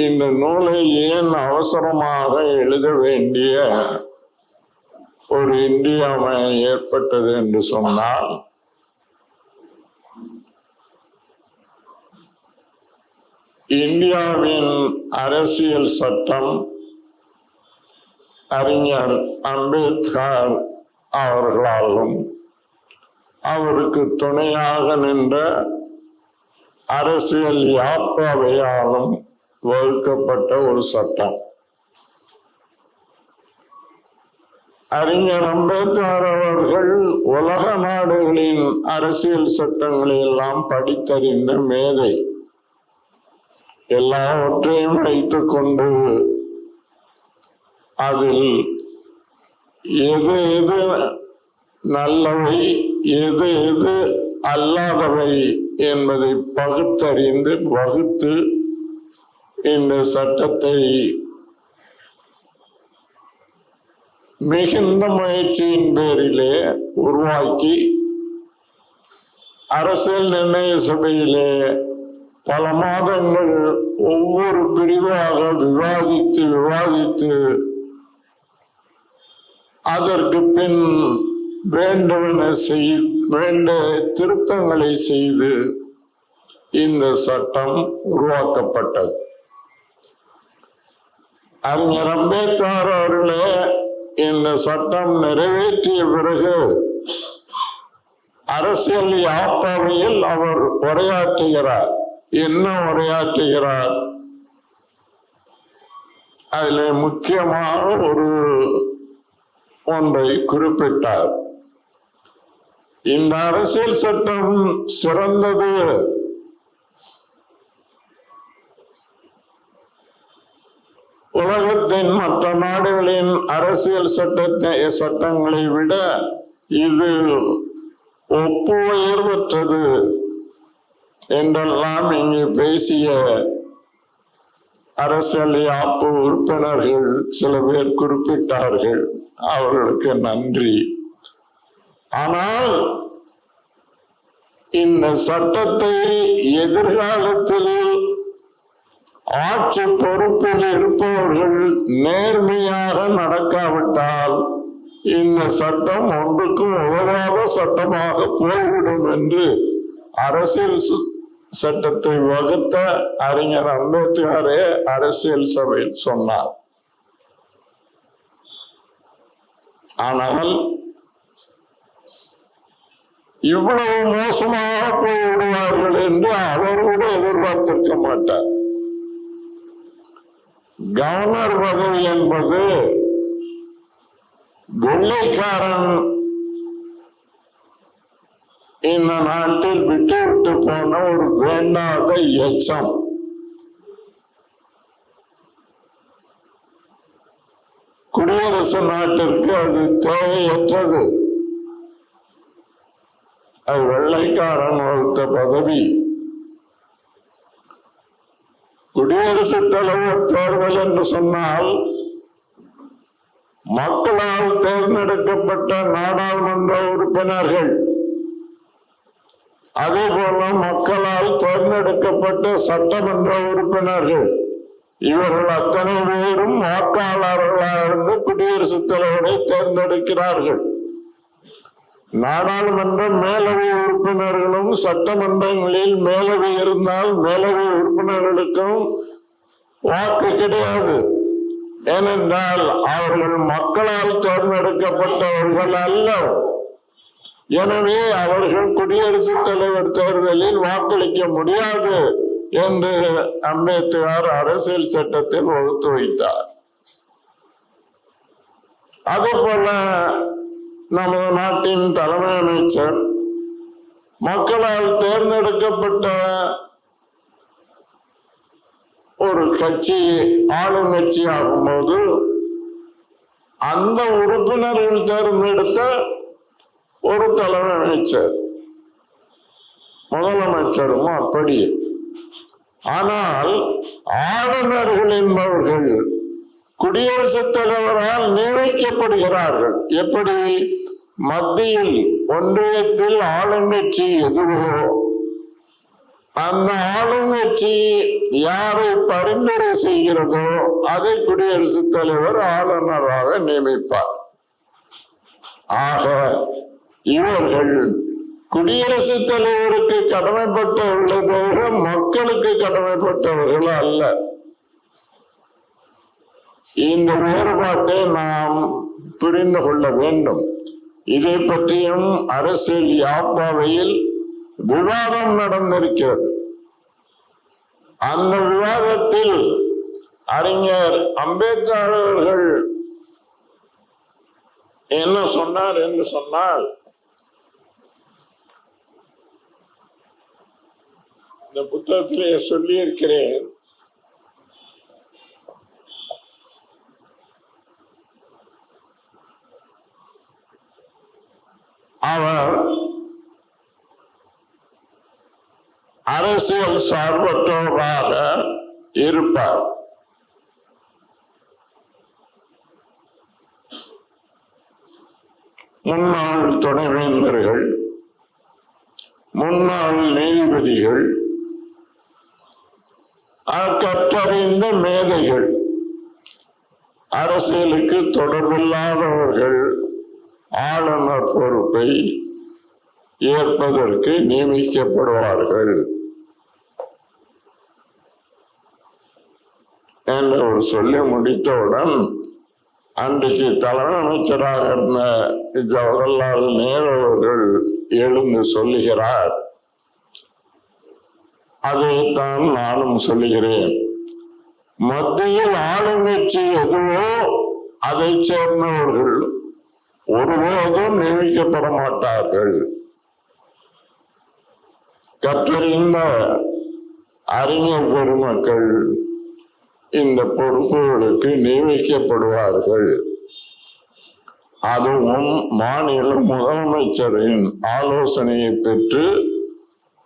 இந்த நூலை ஏன் அவசரமாக எழுத வேண்டிய ஒரு இன்றியமை ஏற்பட்டது என்று சொன்னால், இந்தியாவின் அரசியல் சட்டம் அறிஞர் அம்பேத்கர் அவர்களாலும் அவருக்கு துணையாக நின்ற அரசியல் யாப்பாவையாலும் வகுக்கப்பட்ட ஒரு சட்டம். அறிஞர் அம்பேத்கர் அவர்கள் உலக நாடுகளின் அரசியல் சட்டங்களை எல்லாம் படித்தறிந்த மேதை. எல்லாவற்றையும் வைத்துக் கொண்டு அதில் எது எது நல்லவை எது எது அல்லாதவை என்பதை பகுத்தறிந்து வகுத்து இந்த சட்டத்தை மிகுந்த முயற்சியின் பேரிலே உருவாக்கி அரசியல் நிர்ணய சபையிலே பல மாதங்கள் ஒவ்வொரு பிரிவாக விவாதித்து அதற்கு பின் வேண்ட திருத்தங்களை செய்து இந்த சட்டம் உருவாக்கப்பட்டது. அறிஞர் அம்பேத்கர் அவர்களே இந்த சட்டம் நிறைவேற்றிய பிறகு அரசியல் யாப்பாவையில் அவர் உரையாற்றுகிறார். என்ன உரையாற்றுகிறார்? அதில் முக்கியமாக ஒன்றை குறிப்பிட்டார். இந்த அரசியல் சட்டம் சிறந்தது, உலகத்தின் மற்ற நாடுகளின் அரசியல் சட்டங்களை விட இது ஒப்பு உயர்வற்றது என்றெல்லாம் இங்கு பேசிய அரசியல் யாப்பு உறுப்பினர்கள் சில பேர் குறிப்பிட்டார்கள். அவர்களுக்கு நன்றி. ஆனால் இந்த சட்டத்தை எதிர்காலத்தில் ஆட்சி பொறுப்பில் இருப்பவர்கள் நேர்மையாக நடக்காவிட்டால் இந்த சட்டம் ஒன்றுக்கும் உதவாத சட்டமாக போய்விடும் என்று அரசியல் சட்டத்தை வகுத்த அறிஞர் அம்பேத்கரே அரசியல் சபையில் சொன்னார். ஆனால் இவ்வளவு மோசமாக போய்விடுவார்கள் என்று அவர் கூட எதிர்பார்த்திருக்க மாட்டார். கவர்னர் பதவி என்பது வெள்ளைக்காரன் இந்த நாட்டில் விட்டுவிட்டு போன ஒரு வேண்டாத எச்சம். குடியரசு நாட்டிற்கு அது தேவையற்றது. அது வெள்ளைக்காரன் வகுத்த பதவி. குடியரசுத் தலைவர் தேர்தல் என்று சொன்னால் மக்களால் தேர்ந்தெடுக்கப்பட்ட நாடாளுமன்ற உறுப்பினர்கள், அதே போல மக்களால் தேர்ந்தெடுக்கப்பட்ட சட்டமன்ற உறுப்பினர்கள், இவர்கள் அத்தனை பேரும் வாக்காளர்களாக இருந்து குடியரசுத் தலைவரை தேர்ந்தெடுக்கிறார்கள். நாடாளுமன்ற மேலவை உறுப்பினர்களும் சட்டமன்றங்களில் மேலவை இருந்தால் மேலவை உறுப்பினர்களுக்கும் வாக்கு கிடையாது. ஏனென்றால் அவர்கள் மக்களால் தேர்ந்தெடுக்கப்பட்டவர்கள் அல்ல. எனவே அவர்கள் குடியரசுத் தலைவர் தேர்தலில் வாக்களிக்க முடியாது என்று அம்பேத்கர் அரசியல் சட்டத்தில் வகுத்து வைத்தார். அதே போல நமது நாட்டின் தலைமை அமைச்சர் மக்களால் தேர்ந்தெடுக்கப்பட்ட ஒரு கட்சி ஆளுங்கட்சி ஆகும்போது அந்த உறுப்பினர்கள் தேர்ந்தெடுத்த ஒரு தலைமை அமைச்சர், முதலமைச்சரும் அப்படி. ஆனால் ஆளுநர்கள் என்பவர்கள் குடியரசுத் தலைவரால் நியமிக்கப்படுகிறார்கள். எப்படி? மத்தியில் ஒன்றியத்தில் ஆளுங்கட்சி எதுவோ அந்த ஆளுங்கட்சி யாரை பரிந்துரை செய்கிறதோ அதை குடியரசுத் தலைவர் ஆளுநராக நியமிப்பார். ஆக இவர்கள் குடியரசுத் தலைவருக்கு கடமைப்பட்டவர்களை தவிர மக்களுக்கு கடமைப்பட்டவர்கள் அல்ல. இந்த வேறுபாட்டை நாம் புரிந்து கொள்ள வேண்டும். இதை பற்றியும் அரசியல் யாப்பாவையில் விவாதம் நடந்திருக்கிறது. அந்த விவாதத்தில் அறிஞர் அம்பேத்கர் அவர்கள் என்ன சொன்னார் என்று சொன்னால், இந்த புத்தகத்திலே சொல்லி இருக்கிறேன். அவர் அரசியல் சார்பற்றவராக இருப்பார். முன்னாள் துணைவேந்தர்கள், முன்னாள் நீதிபதிகள், கற்றறிந்த மேதைகள், அரசியலுக்கு தொடர்பில்லாதவர்கள் ஆளுநர் பொறுப்பை ஏற்பதற்கு நியமிக்கப்படுவார்கள் என்று அவர் சொல்லி முடித்தவுடன் அன்றைக்கு தலைமை அமைச்சராக இருந்த ஜவஹர்லால் நேரு அவர்கள் எழுந்து சொல்லுகிறார், அதைத்தான் நானும் சொல்லுகிறேன். மத்தியில் ஆளுங்கட்சி எதுவோ அதை சேர்ந்தவர்கள் ஒருபோதும் நியமிக்கப்பட மாட்டார்கள். கற்றறிந்த அறிஞர் பெருமக்கள் இந்த பொறுப்புகளுக்கு நியமிக்கப்படுவார்கள். அதுவும் மாநில முதலமைச்சரின் ஆலோசனையை பெற்று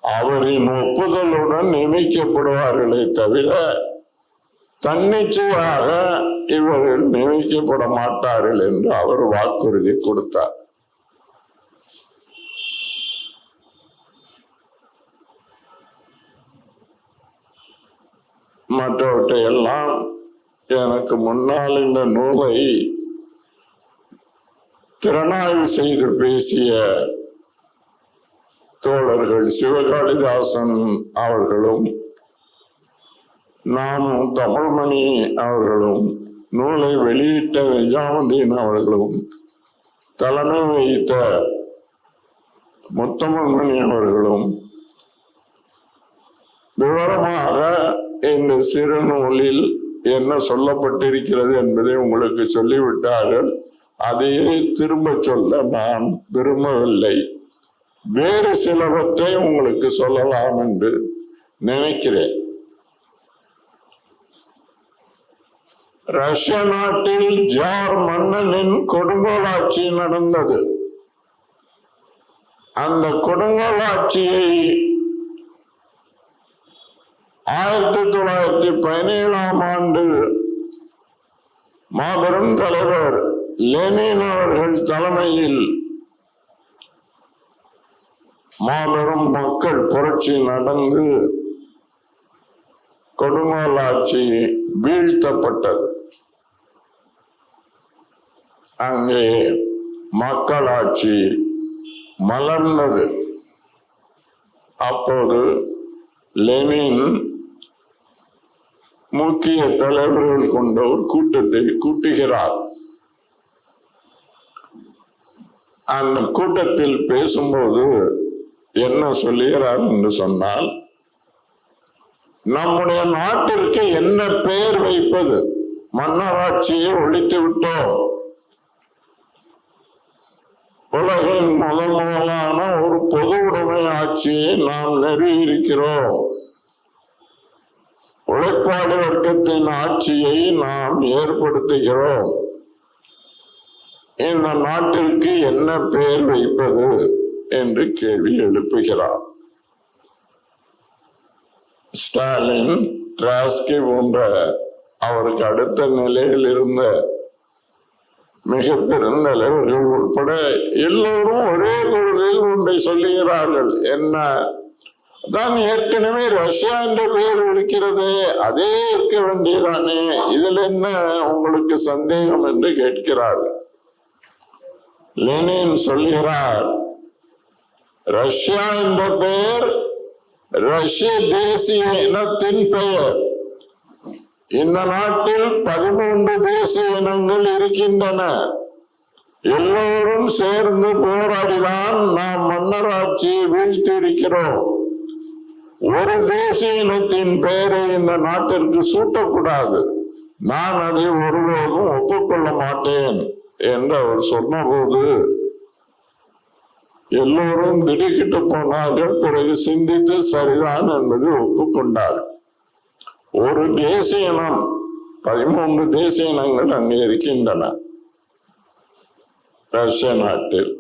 அவரின் ஒப்புதலுடன் நியமிக்கப்படுவார்களே தவிர தன்னிச்சையாக இவர்கள் நியமிக்கப்பட மாட்டார்கள் என்று அவர் வாக்குறுதி கொடுத்தார். மற்றவற்றை எல்லாம் எனக்கு முன்னால் இந்த நூலை திறனாய்வு செய்து பேசிய தோழர்கள் சிவகாளிதாசன் அவர்களும் நாமும் தமிழ்மணி அவர்களும் நூலை வெளியிட்ட நிஜாமுதீன் அவர்களும் தலைமை வைத்த முத்தமிழ்மணி அவர்களும் விவரமாக இந்த சிறு நூலில் என்ன சொல்லப்பட்டிருக்கிறது என்பதை உங்களுக்கு சொல்லிவிட்டார்கள். அதையே திரும்ப சொல்ல நான் விரும்பவில்லை. வேறு சிலவற்றை உங்களுக்கு சொல்லலாம் என்று நினைக்கிறேன். ரஷ்ய நாட்டில் ஜார் மன்னனின் கொடுங்கோலாட்சி நடந்தது. அந்த கொடுங்கோலாட்சியை 1917ஆம் ஆண்டு மாபெரும் தலைவர் லெனின் அவர்கள் தலைமையில் மாபெரும் மக்கள் புரட்சி நடந்து கொடுங்கோலாட்சி வீழ்த்தப்பட்டது. அங்கே மக்களாட்சி மலர்ந்தது. அப்போது லெனின் முக்கிய தலைவர்கள் கொண்ட ஒரு கூட்டத்தை கூட்டுகிறார். அந்த கூட்டத்தில் பேசும்போது என்ன சொல்லுகிறார் என்று சொன்னால், நம்முடைய நாட்டிற்கு என்ன பெயர் வைப்பது? மன்னராட்சியை ஒழித்து விட்டோம். உலகின் முதலான ஒரு பொது உடைமை ஆட்சியை நாம் நிறுவியிருக்கிறோம். உழைப்பாளி வர்க்கத்தின் ஆட்சியை நாம் ஏற்படுத்துகிறோம். இந்த நாட்டிற்கு என்ன பெயர் வைப்பது என்று கேள்வி எழுப்புகிறார். ஸ்டாலின், டிராஸ்கி போன்ற அவருக்கு அடுத்த நிலையில் இருந்த மிக பெருந்தலைவர்கள் உட்பட எல்லோரும் ஒரே குரலில் ஒன்றை சொல்லுகிறார்கள். என்ன? தான் ஏற்கனவே ரஷ்யா என்ற பெயர் இருக்கிறது, அதே இருக்க வேண்டியதானே, இதுல என்ன உங்களுக்கு சந்தேகம் என்று கேட்கிறார். லெனின் சொல்கிறார், ரஷ்யா என்ற பெயர் ரஷ்ய தேசிய இனத்தின் பெயர். இந்த நாட்டில் 13 தேசிய இனங்கள் இருக்கின்றன. எல்லோரும் சேர்ந்து போராடிதான் நாம் மன்னராட்சியை வீழ்த்தி இருக்கிறோம். ஒரு தேசிய இனத்தின் பெயரை இந்த நாட்டிற்கு சூட்டக்கூடாது, நான் அதை ஒருபோதும் ஒப்புக்கொள்ள மாட்டேன் என்று அவர் சொன்னபோது எல்லோரும் திடுக்கிட்டு போனார்கள். பிறகு சிந்தித்து சரிதான் என்பதை ஒப்புக்கொண்டார். ஒரு தேசிய இனம், 13 தேசிய இனங்கள் அங்கே இருக்கின்றன ரஷ்ய நாட்டில்.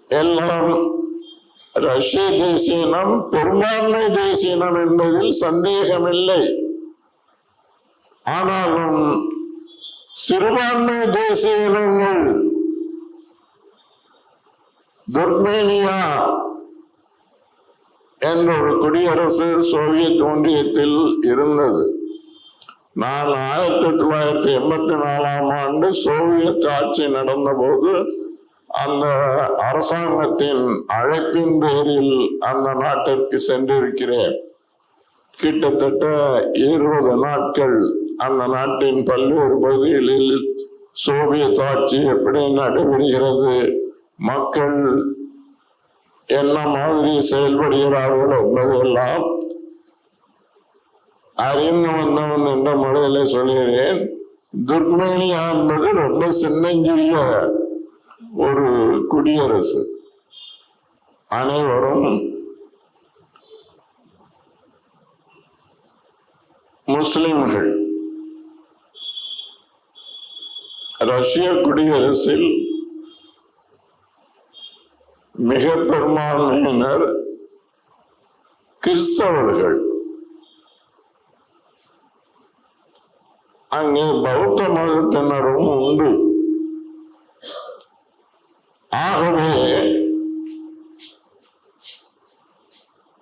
எல்லாம் ரஷ்ய தேசிய இனம் பெரும்பான்மை தேசிய இனம் என்பதில் சந்தேகமில்லை. ஆனாலும் சிறுபான்மை தேசிய இனங்கள் துர்மேனியா என்ற ஒரு குடியரசு சோவியத் ஒன்றியத்தில் இருந்தது. நான் 1984 சோவியத் ஆட்சி நடந்த போது அந்த அரசாங்கத்தின் அழைப்பின் பேரில் அந்த நாட்டிற்கு சென்றிருக்கிறேன். கிட்டத்தட்ட 20 நாட்கள் அந்த நாட்டின் பல்வேறு பகுதிகளில் சோவியத் ஆட்சி எப்படி நடைபெறுகிறது, மக்கள் என்ன மாதிரி செயல்படுகிறார்கள் என்பதெல்லாம் அறிந்து வந்தவன் என்ற முறையில சொல்கிறேன். துர்க்மேனியா என்பது ரொம்ப சின்னஞ்சிறிய ஒரு குடியரசு. அனைவரும் முஸ்லிம்கள். ரஷ்ய குடியரசில் மிக பெரும்பான்மையினர் கிறிஸ்தவர்கள். அங்கே பௌத்த மதத்தினரும் உண்டு. ஆகவே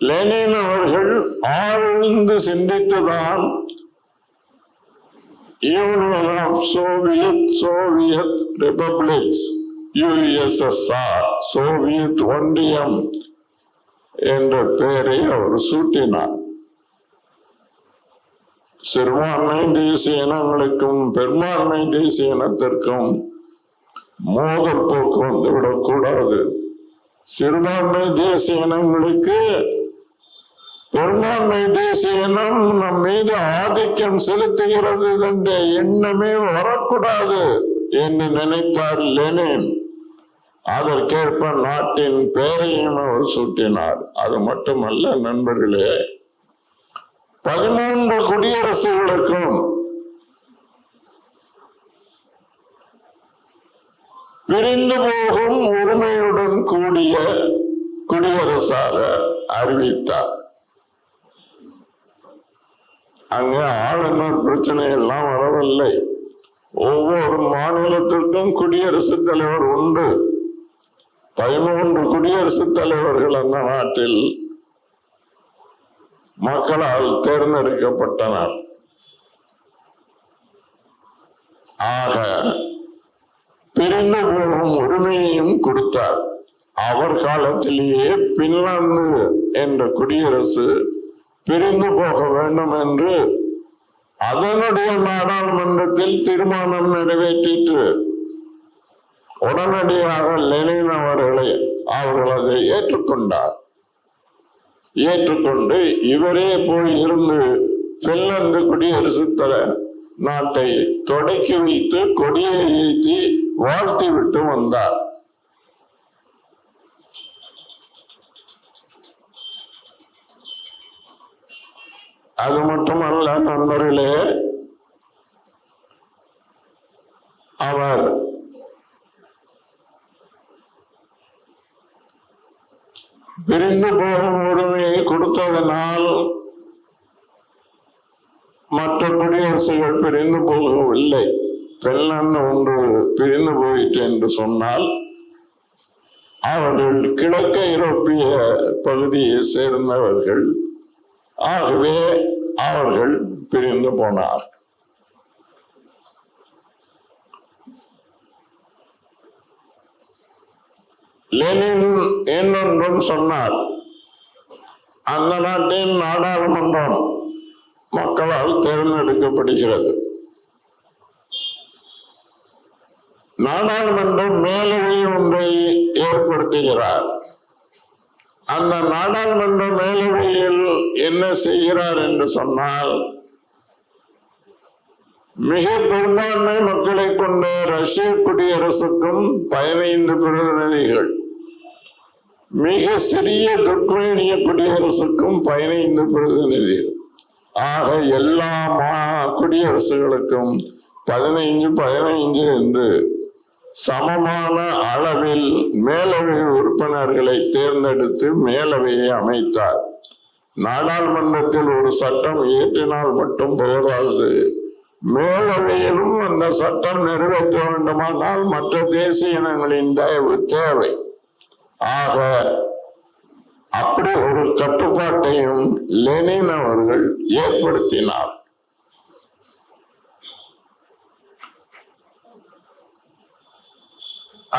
லெனின் அவர்கள் ஆழ்ந்து சிந்தித்துதான் union of Soviet republics, USSR, Soviet ஒன்றியம் என்ற பெயரை அவர் சூட்டினார். சிறுபான்மை தேசிய இனங்களுக்கும் பெரும்பான்மை தேசிய இனத்திற்கும் மோதல் போக்கு வந்துவிடக் கூடாது. சிறுபான்மை தேசிய இனங்களுக்கு பெரும்பான்மை தேசிய இனம் நம் மீது ஆதிக்கம் செலுத்துகிறது என்ற எண்ணமே வரக்கூடாது என்று நினைத்தார் லெனின். அதற்கேற்ப நாட்டின் பெயரையும் அவர் சூட்டினார். அது மட்டுமல்ல நண்பர்களே, 13 குடியரசுகளுக்கும் பிரிந்து போகும் உரிமையுடன் கூடிய குடியரசாக அறிவித்தார். அங்கே ஆளுநர் பிரச்சனை எல்லாம் வரவில்லை. ஒவ்வொரு மாநிலத்திற்கும் குடியரசுத் தலைவர் உண்டு. 13 குடியரசுத் தலைவர்கள் அந்த நாட்டில் மக்களால் தேர்ந்தெடுக்கப்பட்டனர். ஆக பிரிந்து போகும் உரிமையையும் கொடுத்தார். அவர் காலத்திலேயே பின்லாந்து என்ற குடியரசு பிரிந்து போக வேண்டும் என்று அதனுடைய நாடாளுமன்றத்தில் தீர்மானம் நிறைவேற்றிற்று. உடனடியாக லெனின் அவர்கள் அதை ஏற்றுக்கொண்டார். ஏற்றுக்கொண்டு இவரே போய் இருந்து பின்லாந்து குடியரசு நாட்டை தொடக்கி வைத்து கொடியை ஏற்றி வாழ்த்தி விட்டு வந்தார். அது மட்டுமல்ல நண்பர்களே, அவர் பிரிந்து போகும் உரிமையை கொடுத்ததனால் மற்ற குடியரசுகள் பிரிந்து போகவில்லை. பின்லாந்து ஒன்று பிரிந்து போயிற்று என்று சொன்னால் அவர்கள் கிழக்கு ஐரோப்பிய பகுதியை சேர்ந்தவர்கள். ஆகவே அவர்கள் பிரிந்து போனார். லெனின் இன்னொன்றும் சொன்னார். அந்த நாட்டின் நாடாளுமன்றம் மக்களால் தேர்ந்தெடுக்கப்படுகிறது. நாடாளுமன்ற மேலவை ஒன்றை ஏற்படுத்துகிறார். அந்த நாடாளுமன்ற மேலவையில் என்ன செய்கிறார் என்று சொன்னால், மிக பெரும்பான்மை மக்களை கொண்ட ரஷ்ய குடியரசுக்கும் 15 பிரதிநிதிகள், மிக சிறிய துர்க்மேனிய குடியரசுக்கும் 15 பிரதிநிதிகள், ஆக எல்லா குடியரசுகளுக்கும் 15 என்று சமமான அளவில் மேலவை உறுப்பினர்களை தேர்ந்தெடுத்து மேலவையை அமைத்தார். நாடாளுமன்றத்தில் ஒரு சட்டம் இயற்றினால் மட்டும் போதாது, மேலவையிலும் அந்த சட்டம் நிறைவேற்ற வேண்டுமானால் மற்ற தேசிய இனங்களின் தயவு தேவை. ஆக அப்படி ஒரு கட்டுப்பாட்டையும் லெனின் அவர்கள் ஏற்படுத்தினார்.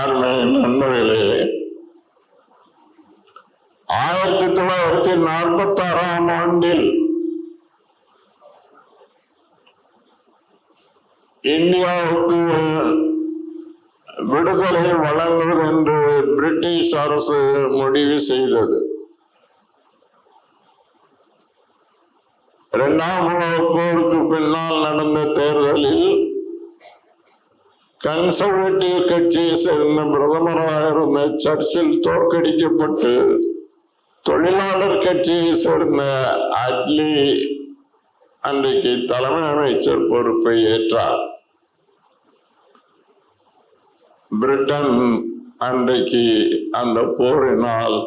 அருமை நண்பர்களே, 1946ஆம் ஆண்டில் இந்தியாவுக்கு விடுதலை வழங்குவது என்று பிரிட்டிஷ் அரசு முடிவு செய்தது. 2ஆம் உலகப் போருக்கு பின்னால் நடந்த தேர்தலில் கன்சர்வேட்டிவ் கட்சியை சேர்ந்த பிரதமராக இருந்த சர்ச்சில் தோற்கடிக்கப்பட்டு தொழிலாளர் கட்சியை சேர்ந்த அட்லி அன்றைக்கு தலைமை அமைச்சர் பொறுப்பை ஏற்றார். பிரிட்டன் அன்றைக்கு அந்த போரினால்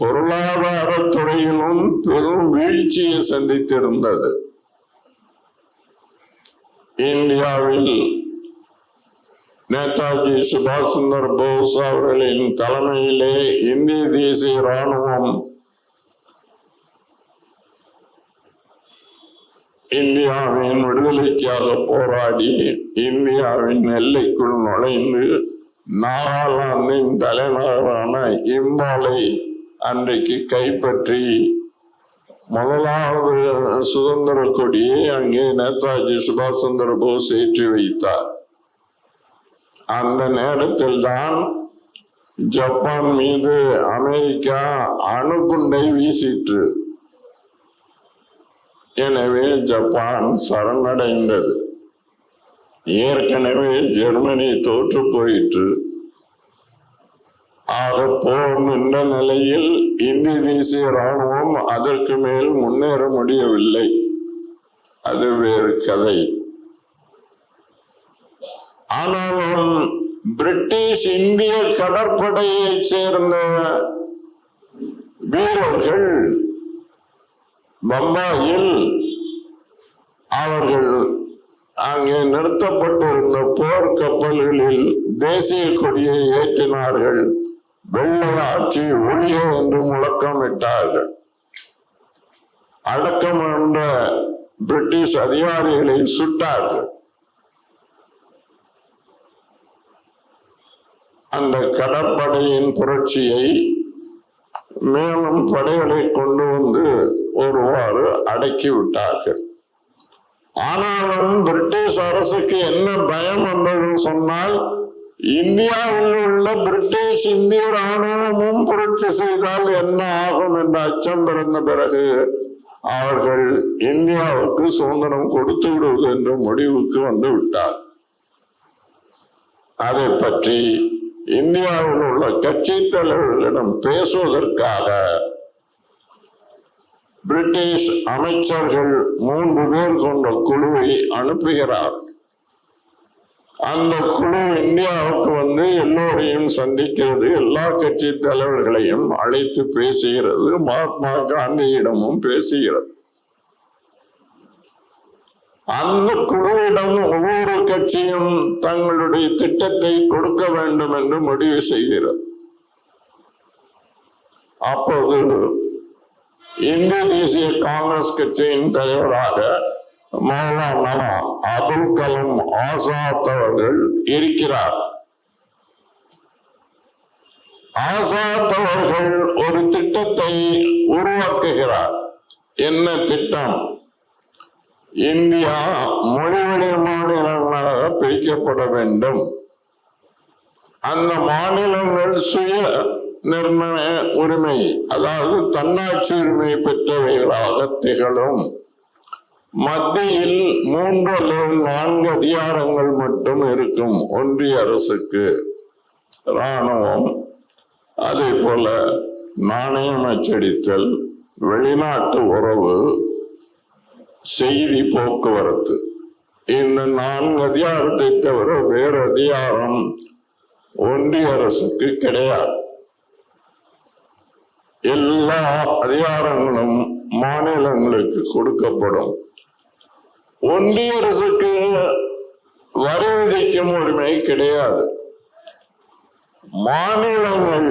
பொருளாதார துறையிலும் பெரும் வீழ்ச்சியை சந்தித்திருந்தது. இந்தியாவில் நேதாஜி சுபாஷ் சந்திர போஸ் அவர்களின் தலைமையிலே இந்திய தேசிய ராணுவம் இந்தியாவின் விடுதலைக்காக போராடி இந்தியாவின் எல்லைக்குள் நுழைந்து நாகாலாந்தின் தலைநகரான இம்பாலை அன்றைக்கு கைப்பற்றி முதலாவது சுதந்திர கொடியை அங்கே நேதாஜி சுபாஷ் சந்திர போஸ் ஏற்றி வைத்தார். அந்த நேரத்தில் தான் ஜப்பான் மீது அமெரிக்கா அணுகுண்டை வீசிற்று. எனவே ஜப்பான் சரணடைந்தது. ஏற்கனவே ஜெர்மனி தோற்று போயிற்று. ஆக போர் நின்ற நிலையில் இந்திய தேசிய ராணுவம் அதற்கு மேல் முன்னேற முடியவில்லை. அது வேறு கதை. ஆனாலும் பிரிட்டிஷ் இந்திய கடற்படையை சேர்ந்த வீரர்கள் பம்பாயில் அவர்கள் அங்கே நிறுத்தப்பட்டிருந்த போர் கப்பல்களில் தேசிய கொடியை ஏற்றினார்கள். வெள்ளை ஆட்சி ஒழிய என்று முழக்கமிட்டார்கள். அடக்கமடைந்த பிரிட்டிஷ் அதிகாரிகளை சுட்டார்கள். அந்த கடற்படையின் புரட்சியை மேலும் படைகளை கொண்டு வந்து ஒருவாறு அடக்கி விட்டார்கள். ஆனாலும் பிரிட்டிஷ் அரசுக்கு என்ன பயம் என்பது சொன்னால், இந்தியாவில் உள்ள பிரிட்டிஷ் இந்திய ராணுவமும் புரட்சி செய்தால் என்ன ஆகும் என்ற அச்சம் பிறந்த பிறகு அவர்கள் இந்தியாவுக்கு சுதந்திரம் கொடுத்து விடுவது என்ற முடிவுக்கு வந்து விட்டார். அதை பற்றி இந்தியாவில் உள்ள கட்சி தலைவர்களிடம் பேசுவதற்காக பிரிட்டிஷ் அமைச்சர்கள் 3 பேர் கொண்ட குழுவை அனுப்புகிறார். அந்த குழு இந்தியாவுக்கு வந்து எல்லோரையும் சந்திக்கிறது, எல்லா கட்சி தலைவர்களையும் அழைத்து பேசுகிறது, மகாத்மா காந்தியிடமும் பேசுகிறது. அந்த குழுவிடம் ஒவ்வொரு கட்சியும் தங்களுடைய திட்டத்தை கொடுக்க வேண்டும் என்று முடிவு செய்கிறது. அப்போது இந்திய தேசிய காங்கிரஸ் கட்சியின் தலைவராக மௌலானா அபுல் கலாம் ஆசாத் அவர்கள் இருக்கிறார். ஆசாத் அவர்கள் ஒரு திட்டத்தை உருவாக்குகிறார். என்ன திட்டம்? இந்தியா மொழிவழி மாநிலங்களாக பிரிக்கப்பட வேண்டும். அந்த மாநிலங்கள் சுய நிர்ணய உரிமை, அதாவது தன்னாட்சி உரிமை பெற்றவைகளாக திகழும். மத்தியில் 3 அல்லது 4 அதிகாரங்கள் மட்டும் இருக்கும். ஒன்றிய அரசுக்கு இராணுவம், அதே போல நாணயம் அச்சடித்தல், வெளிநாட்டு உறவு, செய்தி போக்குவரத்து. இந்த 4 அதிகாரத்தை தவிர வேறு அதிகாரம் ஒன்றிய அரசுக்கு கிடையாது. எல்லா அதிகாரங்களும் மாநிலங்களுக்கு கொடுக்கப்படும். ஒன்றிய அரசுக்கு வரி விதிக்கும் உரிமை கிடையாது. மாநிலங்கள்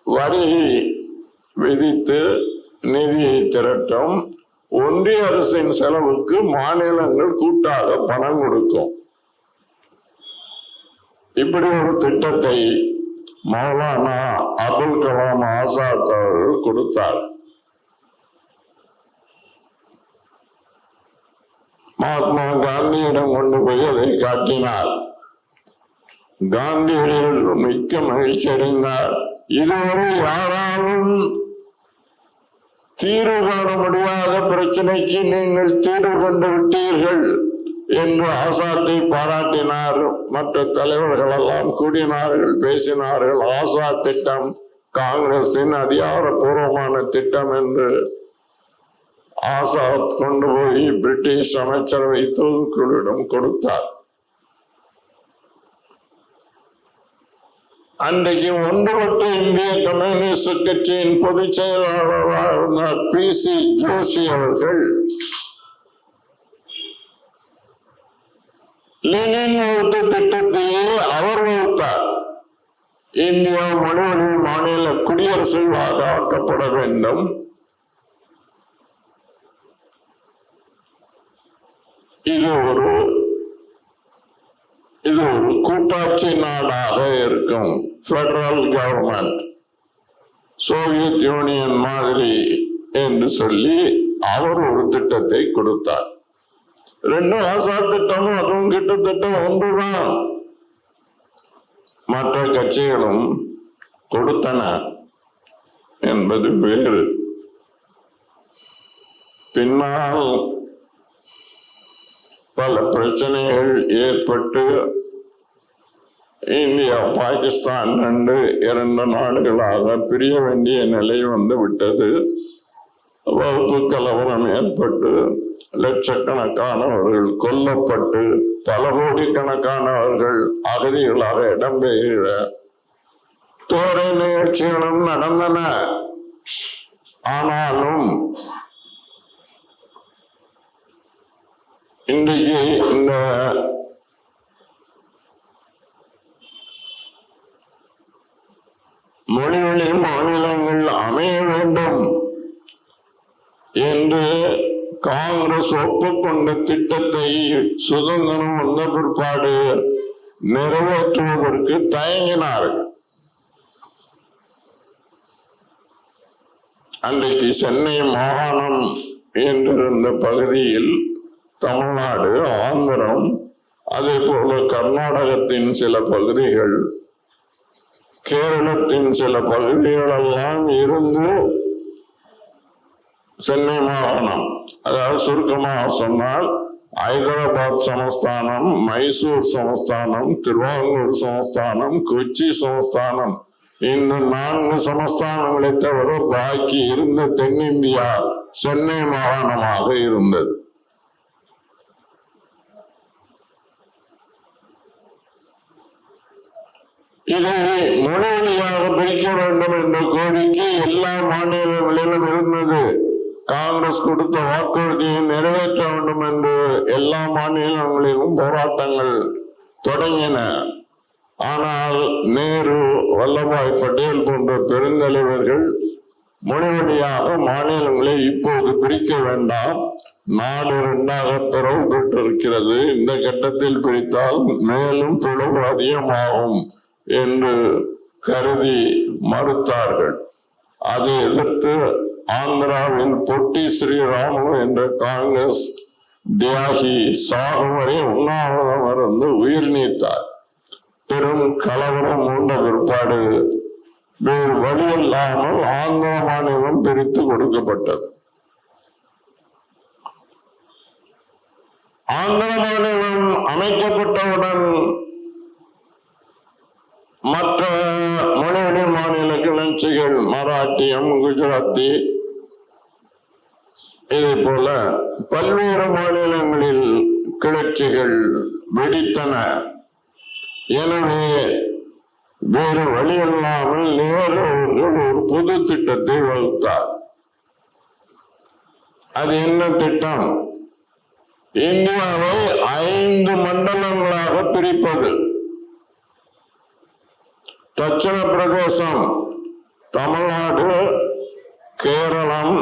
வரி விதித்து நிதியை திரட்டும். ஒன்றிய அரசின் செலவுக்கு மாநிலங்கள் கூட்டாக பணம் கொடுக்கும். இப்படி ஒரு திட்டத்தை மௌலானா அபுல் கலாம் ஆசாத் அவர்கள் கொடுத்தார். மகாத்மா காந்தியிடம் கொண்டு போய் அதை காட்டினார். காந்தியடிகள் மிக்க மகிழ்ச்சி அடைந்தார். இதுவரை யாராலும் தீர்வு காண முடியாத பிரச்சனைக்கு நீங்கள் தீர்வு கண்டு விட்டீர்கள் என்று ஆசாத்தை பாராட்டினார். மற்ற தலைவர்கள் எல்லாம் கூடினார்கள், பேசினார்கள். ஆசாத் திட்டம் காங்கிரசின் அதிகாரப்பூர்வமான திட்டம் என்று ஆசாத் கொண்டு போய் பிரிட்டிஷ் அமைச்சரவை தூதுக்குழுவிடம் கொடுத்தார். அன்றைக்கு ஒன்றுபட்ட இந்திய கம்யூனிஸ்ட் கட்சியின் பொதுச் செயலாளராக இருந்த PC ஜோஷி அவர்கள் லெனின் வகுத்த திட்டத்தையே அவர் வகுத்தார். இந்தியா மொழிவழி மாநில குடியரசுகளாக ஆக்கப்பட வேண்டும். இது ஒரு கூட்டாட்சி நாடாக இருக்கும். பெடரல் கவர்மெண்ட், சோவியத் யூனியன் மாதிரி என்று சொல்லி அவர் ஒரு திட்டத்தை கொடுத்தார். 2 ஆசாத் திட்டமும் அதுவும் கிட்டத்தட்ட ஒன்றுதான். மற்ற கட்சிகளும் கொடுத்தன என்பது வேறு. பின்னால் பல பிரச்சனைகள் ஏற்பட்டு இந்தியா பாகிஸ்தான் 2 நாடுகளாக பிரிய வேண்டிய நிலை வந்து விட்டது. வகுப்பு கலவரம் ஏற்பட்டு லட்சக்கணக்கானவர்கள் கொல்லப்பட்டு பல கோடிக்கணக்கானவர்கள் அகதிகளாக இடம்பெயர தோரை நிகழ்ச்சிகளும் நடந்தன. ஆனாலும் இன்றைக்கு இந்த மொழிவழி மாநிலங்கள் அமைய வேண்டும் என்று காங்கிரஸ் ஒப்புக்கொண்ட திட்டத்தை சுதந்திரம் வந்த பிற்பாடு நிறைவேற்றுவதற்கு தயங்கினார்கள். அன்றைக்கு சென்னை மாகாணம் என்றிருந்த பகுதியில் தமிழ்நாடு, ஆந்திரம், அதே போல கர்நாடகத்தின் சில பகுதிகள், கேரளத்தின் சில பகுதிகளெல்லாம் இருந்து சென்னை மாகாணம், அதாவது சுருக்கமாக சொன்னால் ஹைதராபாத் சமஸ்தானம், மைசூர் சமஸ்தானம், திருவாங்கூர் சமஸ்தானம், கொச்சி சமஸ்தானம், இந்த 4 சமஸ்தானங்களை தவிர பாக்கி இருந்த தென்னிந்தியா சென்னை மாகாணமாக இருந்தது. இதை மொழிவழியாக பிரிக்க வேண்டும் என்ற கோரிக்கை எல்லா மாநிலங்களிலும் இருந்தது. காங்கிரஸ் கொடுத்த வாக்குறுதியை நிறைவேற்ற வேண்டும் என்று எல்லா மாநிலங்களிலும் போராட்டங்கள் தொடங்கின. ஆனால் நேரு, வல்லபாய் பட்டேல் போன்ற பெருந்தலைவர்கள் மொழி வழியாக மாநிலங்களை இப்போது பிரிக்க வேண்டாம், நாடு இரண்டாக பிளவு பெற்றிருக்கிறது, இந்த கட்டத்தில் பிரித்தால் மேலும் பிளவு அதிகமாகும் என்று கருதி மறுத்தார்கள். அதை எதிர்த்து ஆந்திராவில் பொட்டி ஸ்ரீராமு என்ற காங்கிரஸ் தியாகி சாகும் வரை உண்ணாவிரதம் இருந்து உயிர் நீத்தார். பெரும் கலவரம் மூண்ட பிற்பாடு வேறு வழி இல்லாமல் ஆந்திர மாநிலம் பிரித்து கொடுக்கப்பட்டது. ஆந்திர மாநிலம் அமைக்கப்பட்டவுடன் மற்ற மொழிவழி மாநில கிளர்ச்சிகள் மராட்டியம், குஜராத்தி, இதே போல பல்வேறு மாநிலங்களில் கிளர்ச்சிகள் வெடித்தன. எனவே வேறு வழி இல்லாமல் நேரு அவர்கள் ஒரு பொது திட்டத்தை வகுத்தார். அது என்ன திட்டம்? இந்தியாவை 5 மண்டலங்களாக பிரிப்பது. தட்சிண பிரதேசம், தமிழ்நாடு, கேரளம்,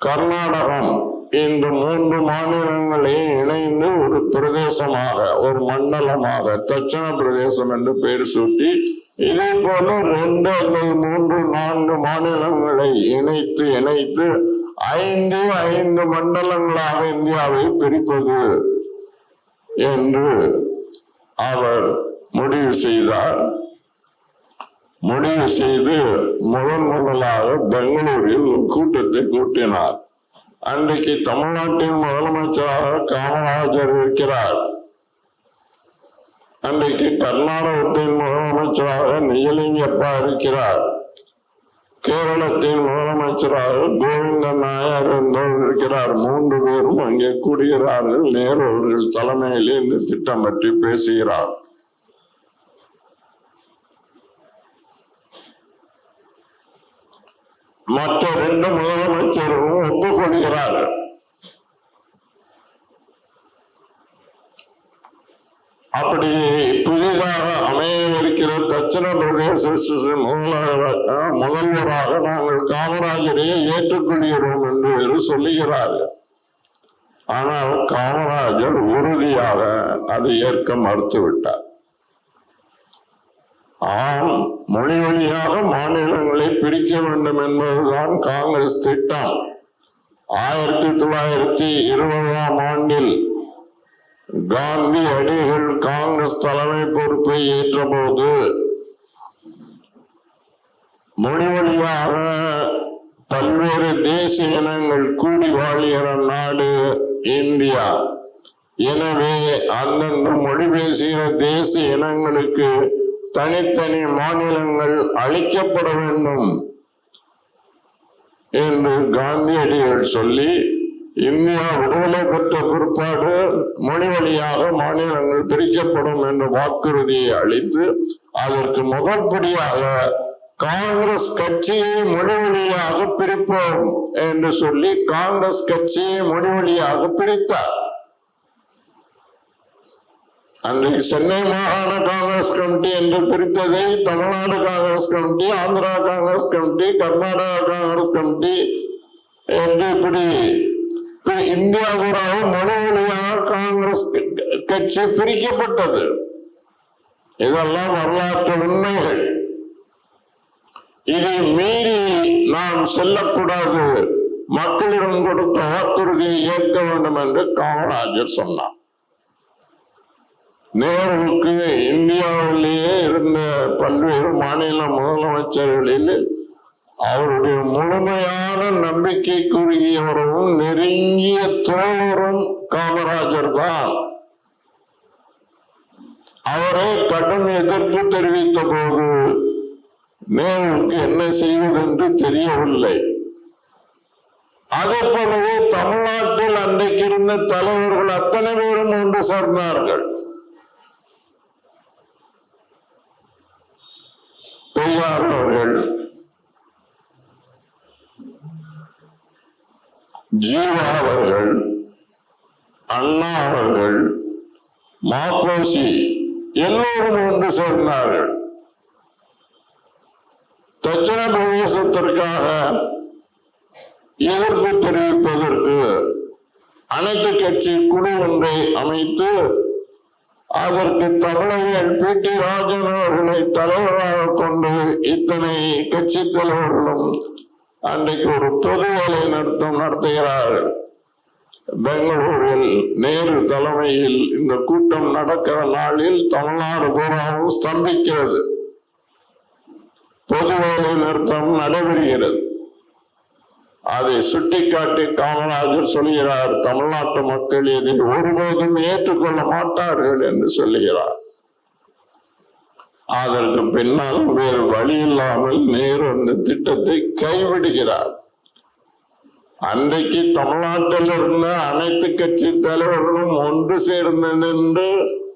கர்நாடகம், இந்த 3 மாநிலங்களையும் இணைந்து ஒரு பிரதேசமாக, ஒரு மண்டலமாக தட்சிண பிரதேசம் என்று பெயர் சூட்டி, இதே போல 2 அல்லது 3, 4 மாநிலங்களை இணைத்து 5 மண்டலங்களாக இந்தியாவை பிரிப்பது என்று அவர் முடிவு செய்தார். முடிவு செய்து முதலாக பெங்களூரில் ஒரு கூட்டத்தை கூட்டினார். அன்றைக்கு தமிழ்நாட்டின் முதலமைச்சராக காமராஜர் இருக்கிறார். அன்றைக்கு கர்நாடகத்தின் முதலமைச்சராக நிஜலிங்கப்பா இருக்கிறார். கேரளத்தின் முதலமைச்சராக கோவிந்த நாயர் என்பவர் இருக்கிறார். 3 பேரும் அங்கே கூடுகிறார்கள். நேரு அவர்கள் தலைமையிலே இந்த திட்டம் பற்றி பேசுகிறார். மற்ற 2 முதலமைச்சரும் ஒப்புக்கொள்கிறார்கள். அப்படி புதிதாக அமையவிருக்கிற தட்சிண பிரதேச முதல்வராக நாங்கள் காமராஜரையே ஏற்றுக்கொள்கிறோம் என்று சொல்லுகிறார்கள். ஆனால் காமராஜர் உறுதியாக அதை ஏற்க மறுத்துவிட்டார். ஆம், மொழி வழியாக மாநிலங்களை பிரிக்க வேண்டும் என்பதுதான் காங்கிரஸ் திட்டம். 1920ஆம் ஆண்டில் காந்தி அடிகள் காங்கிரஸ் தலைமை பொறுப்பை ஏற்ற போது மொழி வழியாக பல்வேறு தேசிய இனங்கள் கூடி வாழ்கிற நாடு இந்தியா. எனவே அந்தந்த மொழி பேசுகிற தேசிய இனங்களுக்கு தனித்தனி மாநிலங்கள் அளிக்கப்பட வேண்டும் என்று காந்தியடிகள் சொல்லி, இந்தியா விடுதலை பெற்ற பிற்பாடு மொழி வழியாக மாநிலங்கள் பிரிக்கப்படும் என்ற வாக்குறுதியை அளித்து, அதற்கு முதற்படியாக காங்கிரஸ் கட்சியை மொழி வழியாக பிரிப்போம் என்று சொல்லி காங்கிரஸ் கட்சியை மொழி வழியாக பிரித்தார். அன்றைக்கு சென்னை மாகாண காங்கிரஸ் கமிட்டி என்று பிரித்ததை Tamil Nadu Congress committee, Andhra Congress committee, Karnataka Congress committee என்று இப்படி இந்தியாவுடைய மொழி வழியாக காங்கிரஸ் கட்சி பிரிக்கப்பட்டது. இதெல்லாம் வரலாற்று உண்மைகள். இதை மீறி நாம் செல்லக்கூடாது, மக்களிடம் கொடுத்த வாக்குறுதியை ஏற்க வேண்டும் என்று காமராஜர் சொன்னார். நேருவுக்கு இந்தியாவிலேயே இருந்த பல்வேறு மாநில முதலமைச்சர்களில் அவருடைய முழுமையான நம்பிக்கைக்குரியவரும் நெருங்கிய தோழரும் காமராஜர் தான். அவரை கடும் எதிர்ப்பு தெரிவித்த போது நேருவுக்கு என்ன செய்வதென்று தெரியவில்லை. அதே போலவே தமிழ்நாட்டில் அன்றைக்கு இருந்த தலைவர்கள் அத்தனை பேரும் ஒன்று சேர்ந்தார்கள். பெரியார் அவர்கள், ஜீவா அவர்கள், அண்ணா அவர்கள், மாப்போசி எல்லோரும் ஒன்று சேர்ந்தார்கள். தட்சிண பிரதேசத்திற்காக எதிர்ப்பு தெரிவிப்பதற்கு அனைத்து கட்சி குழு ஒன்றை அமைத்து அதற்கு தமிழர்கள் பி.டி. ராஜன் அவர்களை தலைவராக கொண்டு இத்தனை கட்சி தலைவர்களும் அன்றைக்கு ஒரு பொது வேலை நடத்துகிறார்கள். பெங்களூரில் நேரு தலைமையில் இந்த கூட்டம் நடக்கிற நாளில் தமிழ்நாடு பூராவும் ஸ்தம்பிக்கிறது. பொது வேலை நிறுத்தம் நடைபெறுகிறது. அதை சுட்டிக்காட்டி காமராஜர் சொல்கிறார், தமிழ்நாட்டு மக்கள் இதை ஒருபோதும் ஏற்றுக்கொள்ள மாட்டார்கள் என்று சொல்லுகிறார். அதற்கு பின்னால் வேறு வழி இல்லாமல் நேரு அந்த திட்டத்தை கைவிடுகிறார். அன்றைக்கு தமிழ்நாட்டில் இருந்த அனைத்து கட்சி தலைவர்களும் ஒன்று சேர்ந்து நின்று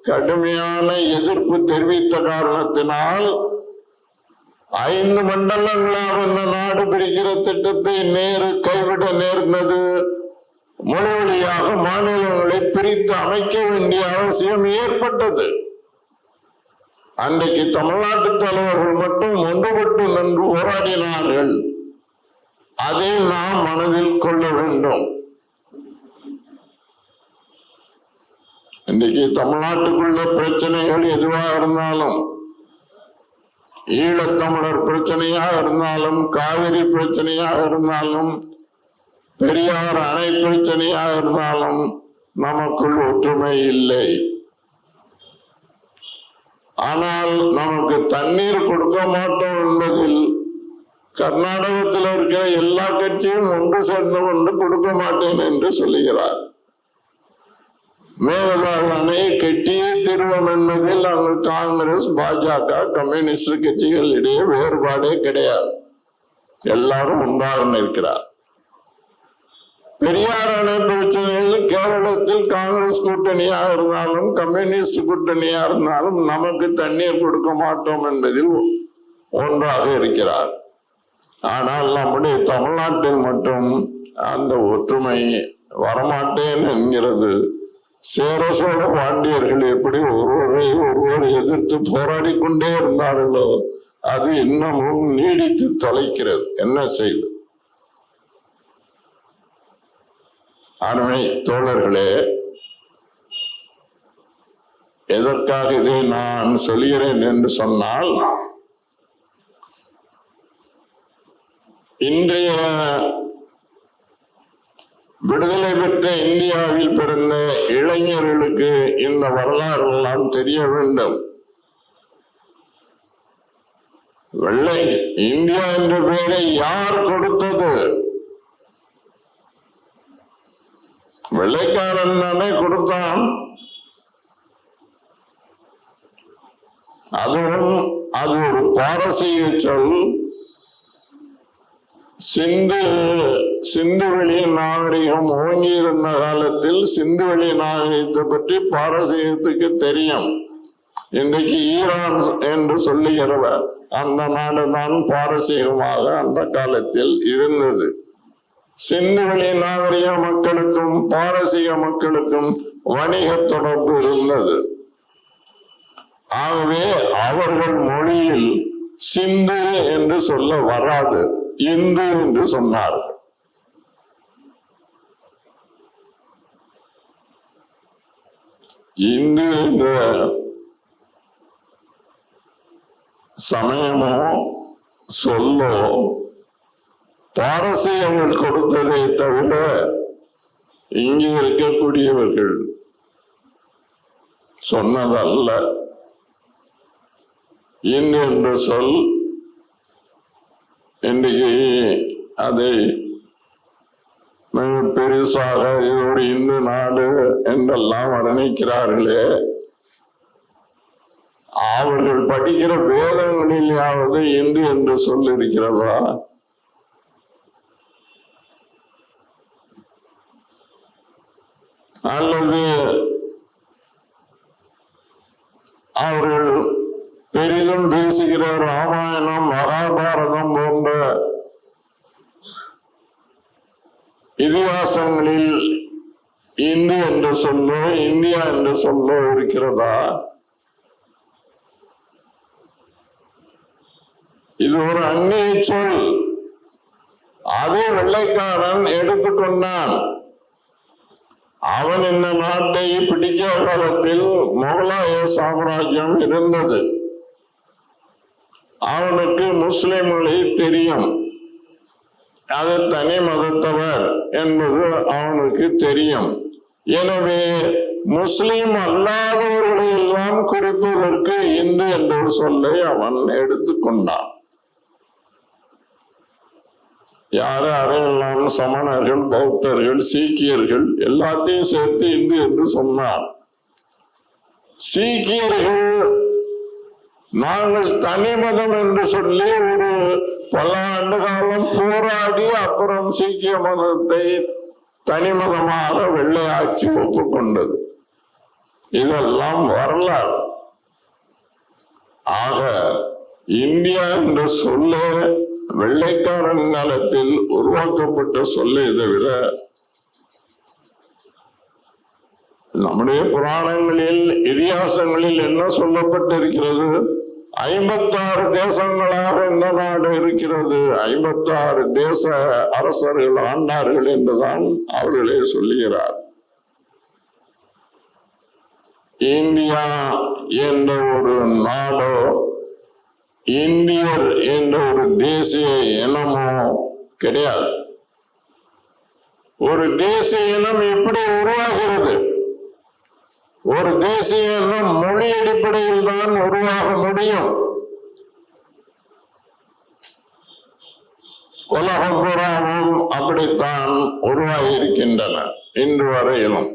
கடுமையான எதிர்ப்பு தெரிவித்த காரணத்தினால் 5 மண்டலங்களாக இந்த நாடு பிரிக்கிற திட்டத்தை நேரு கைவிட நேர்ந்தது. மொழி வழியாக மாநிலங்களை பிரித்து அமைக்க வேண்டிய அவசியம் ஏற்பட்டது. அன்றைக்கு தமிழ்நாட்டு தலைவர்கள் மட்டும் ஒன்றுபட்டு நின்று போராடினார்கள். அதை நாம் மனதில் கொள்ள வேண்டும். இன்றைக்கு தமிழ்நாட்டுக்குள்ள பிரச்சனைகள் எதுவாக இருந்தாலும், ஈழத்தமிழர் பிரச்சனையாக இருந்தாலும், காவிரி பிரச்சனையாக இருந்தாலும், பெரியார் அணை பிரச்சனையாக இருந்தாலும் நமக்குள் ஒற்றுமை இல்லை. ஆனால் நமக்கு தண்ணீர் கொடுக்க மாட்டோம் என்பதில் கர்நாடகத்தில் இருக்கிற எல்லா கட்சியும் ஒன்று சேர்ந்து கொண்டு கொடுக்க மாட்டேன் என்று சொல்லுகிறார். மேகதாது அணையை கட்டியே தீர்வோம் என்பதில் நாங்கள் காங்கிரஸ், பாஜக, கம்யூனிஸ்ட் கட்சிகள் இடையே வேறுபாடே கிடையாது. எல்லாரும் ஒன்றாக நிற்கிறார். பெரியார் அணை பிரச்சனையில் கேரளத்தில் காங்கிரஸ் கூட்டணியாக இருந்தாலும் கம்யூனிஸ்ட் கூட்டணியா இருந்தாலும் நமக்கு தண்ணீர் கொடுக்க மாட்டோம் என்பதில் ஒன்றாக இருக்கிறார். ஆனால் நம்முடைய தமிழ்நாட்டில் மட்டும் அந்த ஒற்றுமை வரமாட்டேன் என்கிறது. சேர சோழ பாண்டியர்கள் எப்படி ஒருவரை எதிர்த்து போராடி கொண்டே இருந்தார்களோ அது இன்னமும் நீடித்து தொலைக்கிறது. என்ன செய்வது? அருமை தோழர்களே, எதற்காக இதை நான் சொல்கிறேன் என்று சொன்னால், இன்றைய விடுதலை பெற்ற இந்தியாவில் பிறந்த இளைஞர்களுக்கு இந்த வரலாறு எல்லாம் தெரிய வேண்டும். வெள்ளை இந்தியா என்ற பெயரை யார் கொடுத்தது? வெள்ளைக்காரன் தானே கொடுத்தான். அதுவும் அது ஒரு பாரசீக சொல். சிந்துவெளி நாகரிகம் ஓங்கி இருந்த காலத்தில் சிந்துவெளி நாகரிகத்தை பற்றி பாரசீகத்துக்கு தெரியும். இன்றைக்கு ஈரான் என்று சொல்லுகிறவர் அந்த நாடுதான் பாரசீகமாக அந்த காலத்தில் இருந்தது. சிந்துவெளி நாகரிக மக்களுக்கும் பாரசீக மக்களுக்கும் வணிக தொடர்பு இருந்தது. ஆகவே அவர்கள் மொழியில் சிந்து என்று சொல்ல வராது, இந்து என்று சொன்னார்கள். இந்து என்ற சமயமோ சொல்லோ பாரசீகங்கள் கொடுத்ததை தவிர இங்கே இருக்கக்கூடியவர்கள் சொன்னதல்ல. இந்து என்ற சொல் இன்றைக்கு அதை மிக பெருசாக இதோடு இந்து நாடு என்றெல்லாம் வர்ணிக்கிறார்களே, அவர்கள் படிக்கிற வேதங்களிலாவது இந்து என்று சொல் இருக்கிறதா? அல்லது அவர்கள் பெரிதும் பேசுகிற ராமாயணம், மகாபாரதம் போன்ற இதிகாசங்களில் இந்து என்று சொல்லோ இந்தியா என்று சொல்லோ இருக்கிறதா? இது ஒரு அந்நிய சொல். அதை வெள்ளைக்காரன் எடுத்துக்கொண்டான். அவன் இந்த நாட்டை பிடிக்கிற காலத்தில் முகலாய சாம்ராஜ்யம் இருந்தது. அவனுக்கு முஸ்லிம் மொழி தெரியும், அது தனி மதத்தவர் என்பது அவனுக்கு தெரியும். எனவே முஸ்லிம் அல்லாதவர்களை எல்லாம் குறிப்பதற்கு இந்து என்ற ஒரு சொல்லை அவன் எடுத்துக்கொண்டான். யாரெல்லாம் சமணர்கள், பௌத்தர்கள், சீக்கியர்கள் எல்லாத்தையும் சேர்த்து இந்து என்று சொன்னார். சீக்கியர்கள் நாங்கள் தனி மதம் என்று சொல்லி ஒரு பல ஆண்டு காலம் போராடி அப்புறம் சீக்கிய மதத்தை தனி மதமாக வெள்ளை ஆட்சி ஒப்புக்கொண்டது. இதெல்லாம் வரலாறு. ஆக இந்தியா என்ற சொல்ல வெள்ளைக்காரன் காலத்தில் உருவாக்கப்பட்ட சொல்லை தவிர நம்முடைய புராணங்களில், இதிகாசங்களில் என்ன சொல்லப்பட்டிருக்கிறது? 56 தேசங்களாக இந்த நாடு இருக்கிறது, 56 தேச அரசர்கள் ஆண்டார்கள் என்றுதான் அவர்களே சொல்லுகிறார். இந்தியா என்ற ஒரு நாடோ, இந்தியர் என்ற ஒரு தேசிய இனமோ கிடையாது. ஒரு தேசிய இனம் எப்படி உருவாகிறது? ஒரு தேசிய இனம் மொழி அடிப்படையில் தான் உருவாக முடியும். உலகம் பூராவும் அப்படித்தான் உருவாகி இருக்கின்றன இன்று வரையிலும்.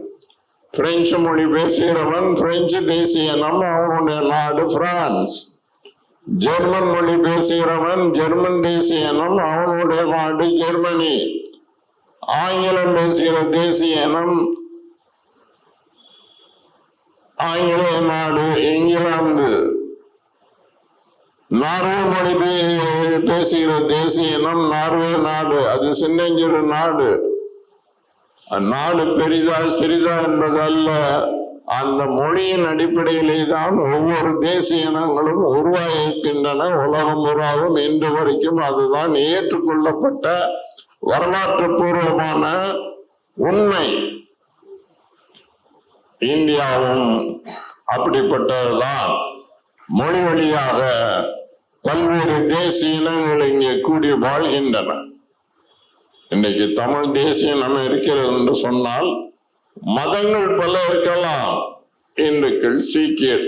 பிரெஞ்சு மொழி பேசுகிறவன் பிரெஞ்சு தேசிய இனம், அவனுடைய நாடு பிரான்ஸ். ஜெர்மன் மொழி பேசுகிறவன் ஜெர்மன் தேசிய இனம், அவனுடைய நாடு ஜெர்மனி. ஆங்கிலம் பேசுகிற தேசிய இனம் ஆங்கிலேய நாடு இங்கிலாந்து. நார்வே மொழி பேசுகிற தேசிய இனம் நார்வே நாடு, அது சின்னஞ்சிறு நாடு. நாடு பெரிதா சிறிதா என்பதல்ல, அந்த மொழியின் அடிப்படையிலே தான் ஒவ்வொரு தேசிய இனங்களும் உருவாகியிருக்கின்றன. உலகம் பூராவும் இன்று வரைக்கும் அதுதான் ஏற்றுக்கொள்ளப்பட்ட வரலாற்று பூர்வமான உண்மை. இந்தியாவும் அப்படிப்பட்டதுதான். மொழி வழியாக பல்வேறு தேசிய இனங்கள் இங்கே கூடி வாழ்கின்றன. இன்னைக்கு தமிழ் தேசிய இனம் இருக்கிறது என்று சொன்னால் மதங்கள் பல இருக்கலாம். இந்துக்கள், சீக்கியர்,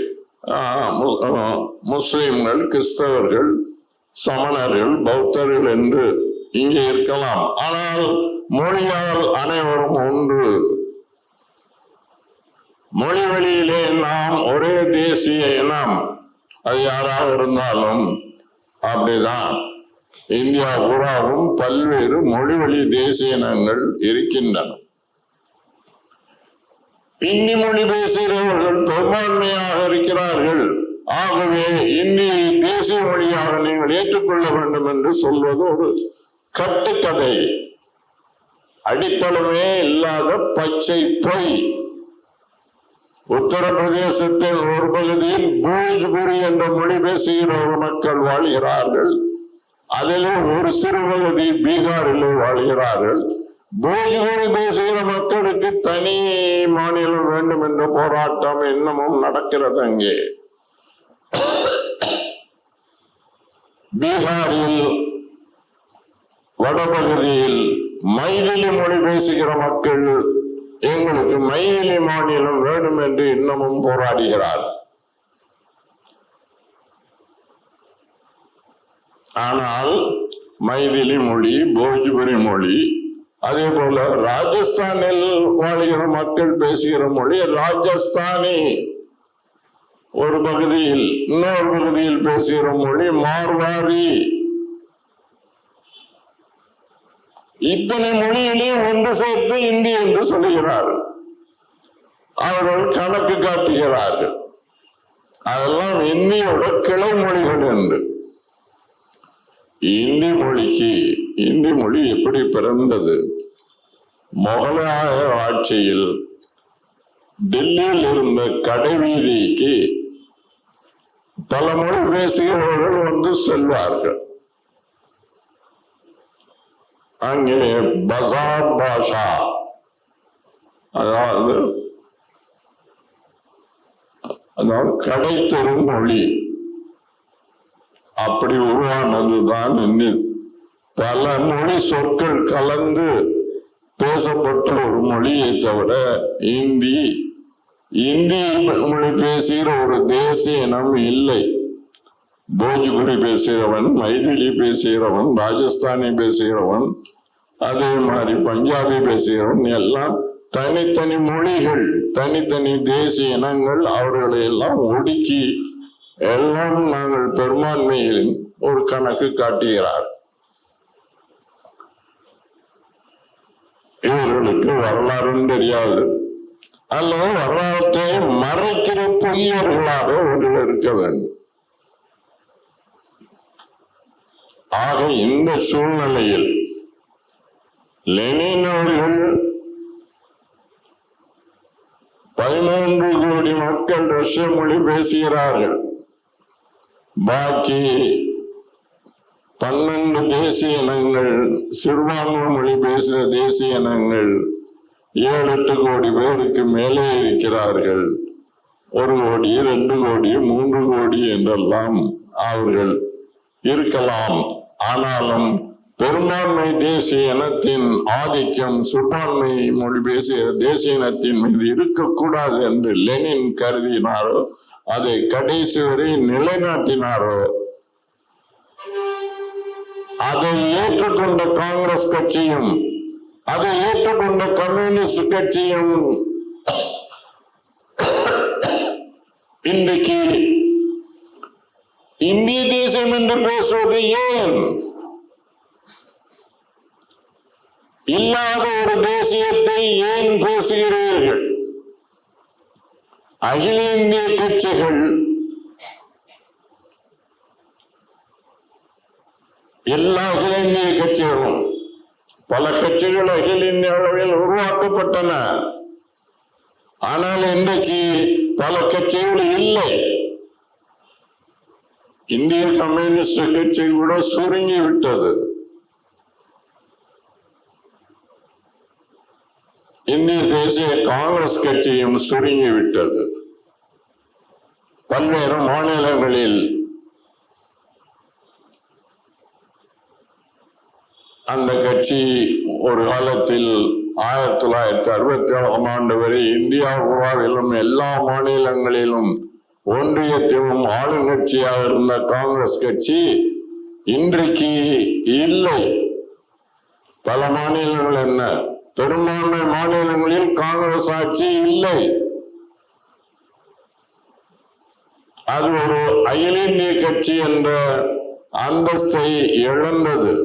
முஸ்லிம்கள், கிறிஸ்தவர்கள், சமணர்கள், பௌத்தர்கள் என்று இங்கே இருக்கலாம். ஆனால் மொழியால் அனைவரும் ஒன்று. மொழி வழியிலே நாம் ஒரே தேசிய இனம், அது யாராக இருந்தாலும் அப்படிதான். இந்தியா பூராவும் பல்வேறு மொழி வழி தேசிய இனங்கள் இருக்கின்றன. இந்தி மொழி பேசுகிறவர்கள் பெரும்பான்மையாக இருக்கிறார்கள். ஆகவே இந்தியை தேசிய மொழியாக நீங்கள் ஏற்றுக்கொள்ள வேண்டும் என்று சொல்வது ஒரு கட்டுக்கதை, அடித்தளமே இல்லாத பச்சை பொய். உத்தரப்பிரதேசத்தின் ஒரு பகுதியில் போஜ்புரி என்ற மொழி பேசுகிற ஒரு மக்கள் வாழ்கிறார்கள். அதிலே ஒரு சிறு பகுதி பீகாரிலே வாழ்கிறார்கள். போஜ்புரி பேசுகிற மக்களுக்கு தனி மாநிலம் வேண்டும் என்ற போராட்டம் இன்னமும் நடக்கிறது அங்கே. பீகாரில் வடபகுதியில் மைதிலி மொழி பேசுகிற மக்கள் எங்களுக்கு மைதிலி மாநிலம் வேண்டும் என்று இன்னமும் போராடுகிறார். ஆனால் மைதிலி மொழி, போஜ்புரி மொழி, அதே போல ராஜஸ்தானில் வாழ்கிற மக்கள் பேசுகிற மொழி ராஜஸ்தானி ஒரு பகுதியில், இன்னொரு பகுதியில் பேசுகிற மொழி மார்வாரி. இத்தனை மொழியிலையும் ஒன்று சேர்த்து இந்தி என்று சொல்லுகிறார்கள். அவர்கள் கணக்கு காட்டுகிறார்கள், அதெல்லாம் இந்தியோட கிளை மொழிகள் என்று. இந்தி மொழி எப்படி பிறந்தது? முகலாய ஆட்சியில் டெல்லியில் இருந்த கடைவீதிக்கு பல மொழி பேசுகிறவர்கள் வந்து செல்வார்கள். அங்கே பசார் பாஷா, அதாவது கடைத்தெரு மொழி, அப்படி உருவானதுதான். பல மொழி சொற்கள் கலந்து பேசப்பட்ட ஒரு மொழியை தவிர இந்தி மொழி பேசுகிற ஒரு தேசிய இனம் இல்லை. போஜ்புரி பேசுகிறவன், மைதிலி பேசுகிறவன், ராஜஸ்தானி பேசுகிறவன், அதே மாதிரி பஞ்சாபி பேசுகிறவன், எல்லாம் தனித்தனி மொழிகள், தனித்தனி தேசிய இனங்கள். அவர்களை எல்லாம் ஒடுக்கி எல்லாம் நாங்கள் பெரும்பான்மையில் ஒரு கணக்கு காட்டுகிறார். இவர்களுக்கு வரலாறும் தெரியாது, அல்லது வரலாற்றை மறைக்கிற பொய்யர்களாக அவர்கள் இருக்க வேண்டும். ஆக இந்த சூழ்நிலையில் லெனின் அவர்கள் 13 கோடி மக்கள் ரஷ்ய மொழி பேசுகிறார்கள். பாக்கி 12 தேசிய இனங்கள், சிறுபான்மை மொழி பேசுகிற தேசிய இனங்கள் 7-8 கோடி பேருக்கு மேலே இருக்கிறார்கள். 1 கோடி, 2 கோடி, 3 கோடி என்றெல்லாம் அவர்கள் இருக்கலாம். ஆனாலும் பெரும்பான்மை தேசிய இனத்தின் ஆதிக்கம் சிறுபான்மை மொழி பேசிய தேசிய இனத்தின் மீது இருக்கக்கூடாது என்று லெனின் கருதினாரோ, அதை கடைசி வரை நிலைநாட்டினாரோ, அதை ஏற்றுக்கொண்ட காங்கிரஸ் கட்சியும் அதை ஏற்றுக்கொண்ட கம்யூனிஸ்ட் கட்சியும் இன்றைக்கு இந்திய தேசம் என்று பேசுவது ஏன்? இல்லாத ஒரு தேசியத்தை ஏன் பேசுகிறீர்கள்? அகில இந்திய கட்சிகள், எல்லா அகில இந்திய கட்சிகளும், பல கட்சிகள் அகில இந்திய அளவில் உருவாக்கப்பட்டன. ஆனால் இன்றைக்கு பல கட்சிகள் இல்லை. இந்திய கம்யூனிஸ்ட் கட்சி கூட சுருங்கி விட்டது. இந்திய தேசிய காங்கிரஸ் கட்சியும் சுருங்கி விட்டது. பல்வேறு மாநிலங்களில் அந்த கட்சி ஒரு காலத்தில் 1967ஆம் ஆண்டு வரை இந்தியா பூராவிலும் எல்லா மாநிலங்களிலும் ஒன்றியத்திலும் ஆளுங்கட்சியாக இருந்த காங்கிரஸ் கட்சி இன்றைக்கு இல்லை. பல மாநிலங்கள், என்ன பெரும்பான்மை மாநிலங்களில் காங்கிரஸ் ஆட்சி இல்லை. அது ஒரு அகில இந்திய கட்சி என்ற அந்தஸ்தை இழந்தது.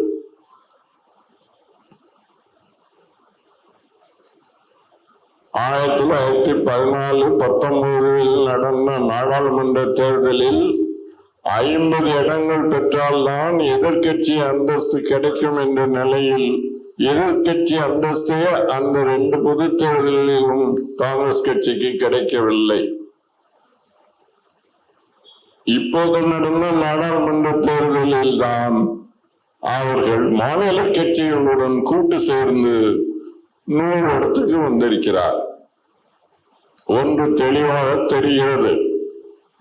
ஆயிரத்தி 1914 நடந்த நாடாளுமன்ற தேர்தலில் 50 இடங்கள் பெற்றால்தான் எதிர்கட்சி அந்தஸ்து கிடைக்கும் என்ற நிலையில் எதிர்கட்சி அந்தஸ்தே அந்த 2 பொது தேர்தலிலும் காங்கிரஸ் கட்சிக்கு கிடைக்கவில்லை. இப்போது நடந்த நாடாளுமன்ற தேர்தலில் தான் அவர்கள் மாநில கட்சிகளுடன் கூட்டு சேர்ந்து 100 இடத்துக்கு வந்திருக்கிறார். ஒன்று தெளிவாக தெரிகிறது,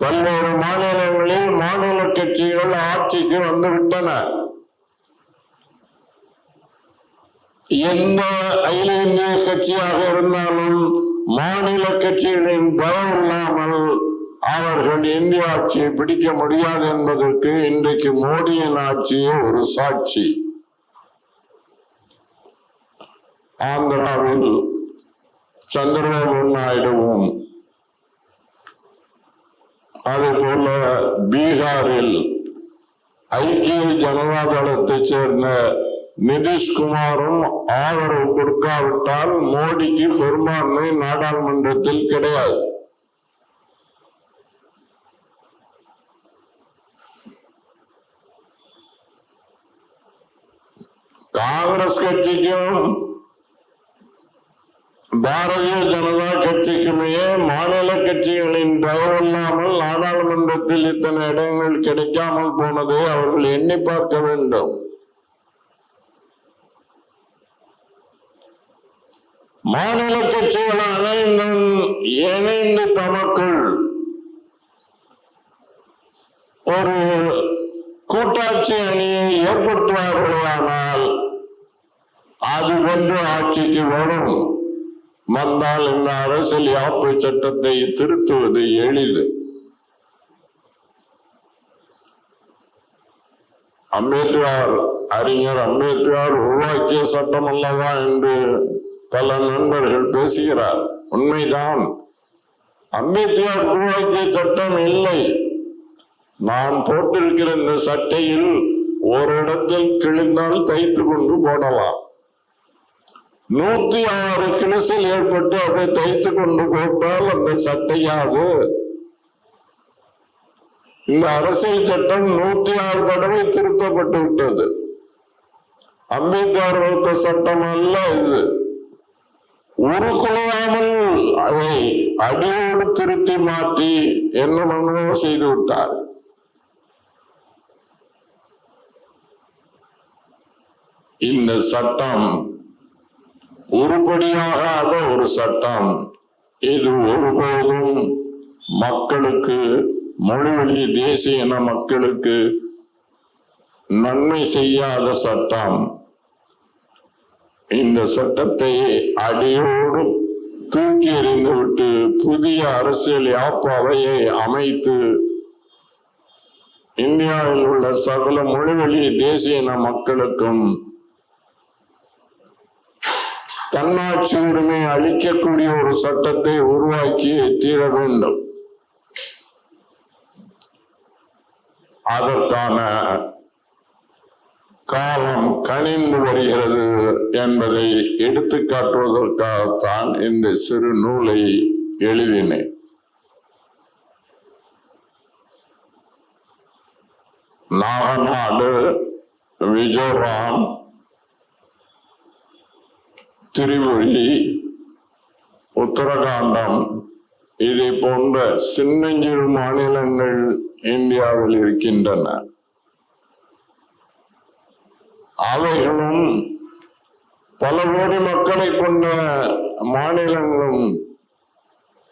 பல்வேறு மாநிலங்களில் மாநில கட்சிகள் ஆட்சிக்கு வந்துவிட்டன. எந்த அகில இந்திய கட்சியாக இருந்தாலும் மாநில கட்சிகளின் தயவு இல்லாமல் அவர்கள் இந்திய ஆட்சியை பிடிக்க முடியாது என்பதற்கு இன்றைக்கு மோடியின் ஆட்சியே ஒரு சாட்சி. ஆந்திராவில் சந்திரபாபு நாயுடுவும், அதே போல பீகாரில் ஐக்கிய ஜனதா தளத்தைச் சேர்ந்த நிதிஷ்குமாரும் ஆதரவு கொடுக்காவிட்டால் மோடிக்கு பெரும்பான்மை நாடாளுமன்றத்தில் கிடையாது. காங்கிரஸ் கட்சிக்கும் பாரதிய ஜனதா கட்சிக்குமே மாநில கட்சிகளின் தயவில்லாமல் நாடாளுமன்றத்தில் இத்தனை இடங்கள் கிடைக்காமல் போனதை அவர்கள் எண்ணி பார்க்க வேண்டும். மாநில கட்சிகள் அனைத்தும் இணைந்து தமக்குள் ஒரு கூட்டாட்சி அணியை ஏற்படுத்துவார்களானால் அது வென்று ஆட்சிக்கு வரும். வந்தால் இந்த அரசியல் யாப்பு சட்டத்தை திருத்துவது எளிது. அம்பேத்கர், அறிஞர் அம்பேத்கர் உருவாக்கிய சட்டம் அல்லவா என்று பல நண்பர்கள் பேசுகிறார். உண்மைதான், அம்பேத்கர் உருவாக்கிய சட்டம் இல்லை. நான் போட்டிருக்கிற இந்த சட்டையில் ஒரு இடத்தில் கிழிந்தால் தைத்து கொண்டு போடலாம். 106 கிழிசல் ஏற்பட்டு அதை தைத்து கொண்டு போட்டால் அந்த சட்டையாது. இந்த அரசியல் சட்டம் 106 தடவை திருத்தப்பட்டு விட்டது. அம்பேத்கர் வகுத்த சட்டம் அல்ல இது. உருக்குலையாமல் அதை அடியோடு திருத்தி மாற்றி என்னென்னமோ செய்து விட்டார். இந்த சட்டம் உருப்படியாகாத ஒரு சட்டம். இது ஒருபோதும் மக்களுக்கு, மொழிவழி தேசிய இன மக்களுக்கு நன்மை செய்யாத சட்டம். இந்த சட்டத்தை அடியோடு தூக்கி எறிந்துவிட்டு புதிய அரசியல் யாப்பு அவையை அமைத்து இந்தியாவில் உள்ள சகல மொழிவழி தேசிய இன மக்களுக்கும் தன்னாட்சி உரிமை அளிக்கக்கூடிய ஒரு சட்டத்தை உருவாக்கி தீர வேண்டும். அதற்கான காலம் கனிந்து வருகிறது என்பதை எடுத்து காட்டுவதற்காகத்தான் இந்த சிறு நூலை எழுதினேன். நாகநாடு, மிசோரம், திரிபுரி, உத்தரகாண்டம் இதை போன்ற சின்னஞ்சிறு மாநிலங்கள் இந்தியாவில் இருக்கின்றன. அவைகளும் பல கோடி மக்களை கொண்ட மாநிலங்களும்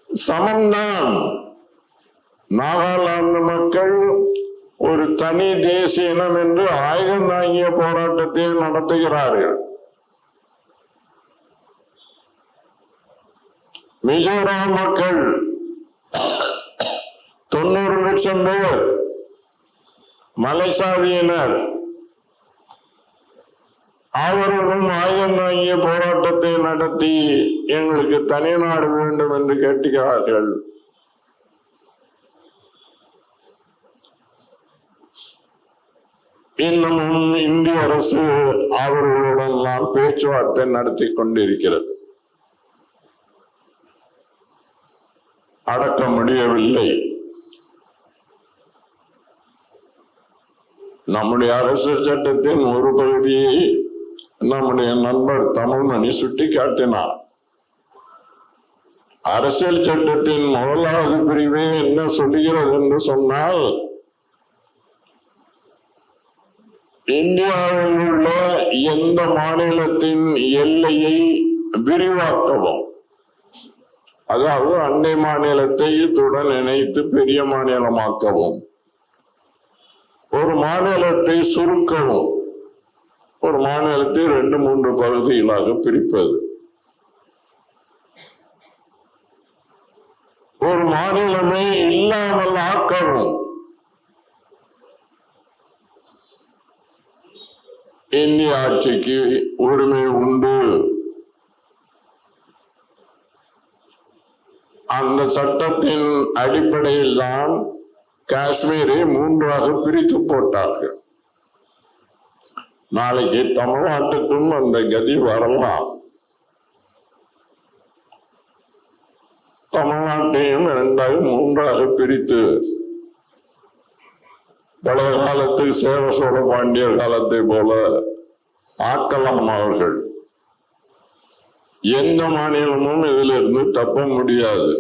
சமம்தான். நாகாலாந்து மக்கள் ஒரு தனி தேசிய இனம் என்று ஆயுதம் தாங்கிய போராட்டத்தை நடத்துகிறார்கள். மிசோரம் மக்கள் 90 லட்சம் பேர் மலைசாதியினர், அவர்களும் ஆயுதம் தாங்கிய போராட்டத்தை நடத்தி எங்களுக்கு தனி நாடு வேண்டும் என்று கேட்கிறார்கள். இன்னமும் இந்திய அரசு அவர்களுடன் பேச்சுவார்த்தை நடத்தி கொண்டிருக்கிறது. அடக்க முடியவில்லை. நம்முடைய அரசு சட்டத்தின் ஒரு பகுதியை நம்முடைய நண்பர் தமிழ்மணி சுட்டி காட்டினார். அரசியல் சட்டத்தின் 1வது பிரிவு என்ன சொல்லுகிறது என்று சொன்னால், இந்தியாவில் உள்ள எந்த மாநிலத்தின் எல்லையை விரிவாக்கவும், அதாவது அண்டை மாநிலத்தை இத்துடன் இணைத்து பெரிய மாநிலமாக்கவும், ஒரு மாநிலத்தை சுருக்கவும், ஒரு மாநிலத்தை 2-3 பகுதிகளாக பிரிப்பது, ஒரு மாநிலமே இல்லாமல் ஆக்கவும், இந்திய ஆட்சிக்கு உரிமை உண்டு. அந்த சட்டத்தின் அடிப்படையில் தான் காஷ்மீரை 3ஆக பிரித்து போட்டார்கள். நாளைக்கு தமிழ்நாட்டுக்கும் அந்த கதி வரலாம். தமிழ்நாட்டையும் 2-3ஆக பிரித்து பழைய காலத்துக்கு சேர சோழ பாண்டியர் காலத்தை போல ஆக்கலாம். அவர்கள் எந்த மாநிலமும் இதிலிருந்து தப்ப முடியாது.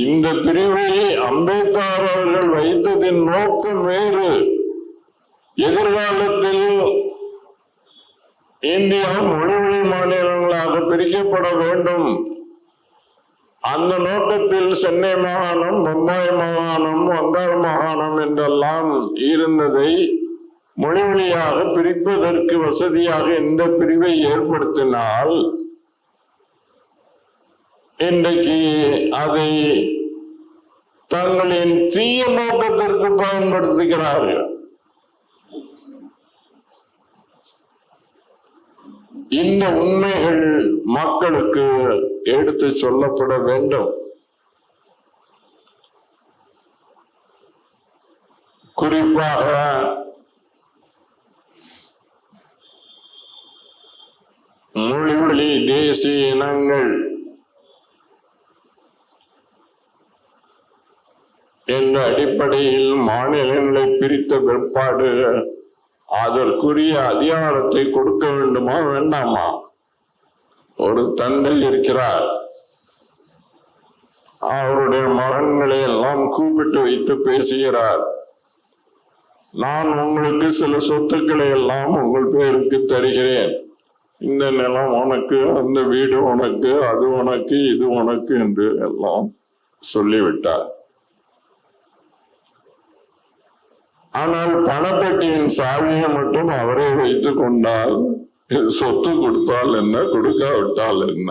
இந்த பிரிவை அம்பேத்கர் அவர்கள் வைத்ததின் நோக்கம் வேறு. எதிர்காலத்தில் இந்தியா மொழி மாநிலங்களாக பிரிக்கப்பட வேண்டும். அந்த நோக்கத்தில் சென்னை மாகாணம், பம்பாய் மாகாணம், வங்காள மாகாணம் என்றெல்லாம் இருந்ததை மொழி வழியாக பிரிப்பதற்கு வசதியாக இந்த பிரிவை ஏற்படுத்தினால் இன்றைக்கு அதை தங்களின் தீய நோக்கத்திற்கு பயன்படுத்துகிறார்கள். இந்த உண்மைகள் மக்களுக்கு எடுத்து சொல்லப்பட வேண்டும். குறிப்பாக மொழிவழி தேசிய இனங்கள் என்ற அடிப்படையில் மாநிலங்களை பிரித்த பிற்பாடு அதற்குரிய அதிகாரத்தை கொடுக்க வேண்டுமா வேண்டாமா? ஒரு தந்தை இருக்கிறார், அவருடைய மகன்களை எல்லாம் கூப்பிட்டு வைத்து பேசுகிறார். நான் உங்களுக்கு சில சொத்துக்களை எல்லாம் உங்கள் பேருக்கு தருகிறேன், இந்த நிலம் உனக்கு, அந்த வீடு உனக்கு, அது உனக்கு, இது உனக்கு என்று எல்லாம் சொல்லிவிட்டார். ஆனால் பணப்பெட்டியின் சாவியை மட்டும் அவரே வைத்துக் கொண்டால் சொத்து கொடுத்தால் என்ன, கொடுக்காவிட்டால் என்ன?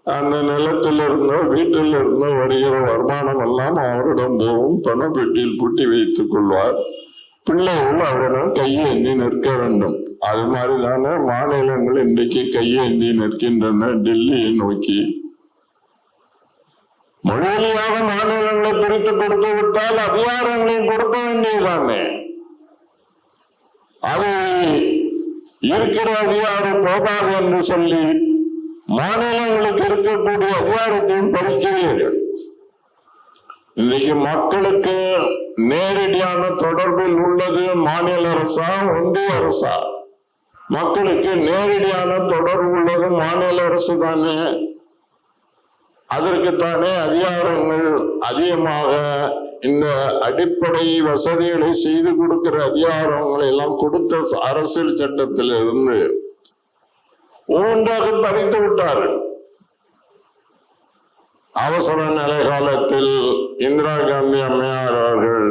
அந்த நிலத்திலிருந்தோ வீட்டில் இருந்தோ வருகிற வருமானம் எல்லாம் அவரிடம் போகும். பணப்பெட்டியில் பூட்டி வைத்துக் கொள்வார். பிள்ளைகள் அவரிடம் கையேந்தி நிற்க வேண்டும். அது மாதிரிதானே மாநிலங்கள் இன்றைக்கு கையேந்தி நிற்கின்றன டெல்லியை நோக்கி. மொழியாக மாநிலங்களை பிரித்து கொடுத்து விட்டால் அதிகாரங்களையும் கொடுக்க வேண்டியதானே? அது இருக்கிற அதிகாரம் போகாது என்று சொல்லி மாநிலங்களுக்கு இருக்கக்கூடிய அதிகாரத்தையும் பறிக்கிறீர்கள். இன்னைக்கு மக்களுக்கு நேரடியான தொடர்பில் உள்ளது மாநில அரசா, ஒன்றிய அரசா? மக்களுக்கு நேரடியான தொடர்பு உள்ளது மாநில அரசு தானே. அதற்குத்தானே அதிகாரங்கள் அதிகமாக இந்த அடிப்படை வசதிகளை செய்து கொடுக்கிற அதிகாரங்களை எல்லாம் கொடுத்த அரசியல் சட்டத்தில் இருந்து ஒன்றாக பறித்து விட்டார்கள். அவசர நிலை காலத்தில் இந்திரா காந்தி அம்மையார் அவர்கள்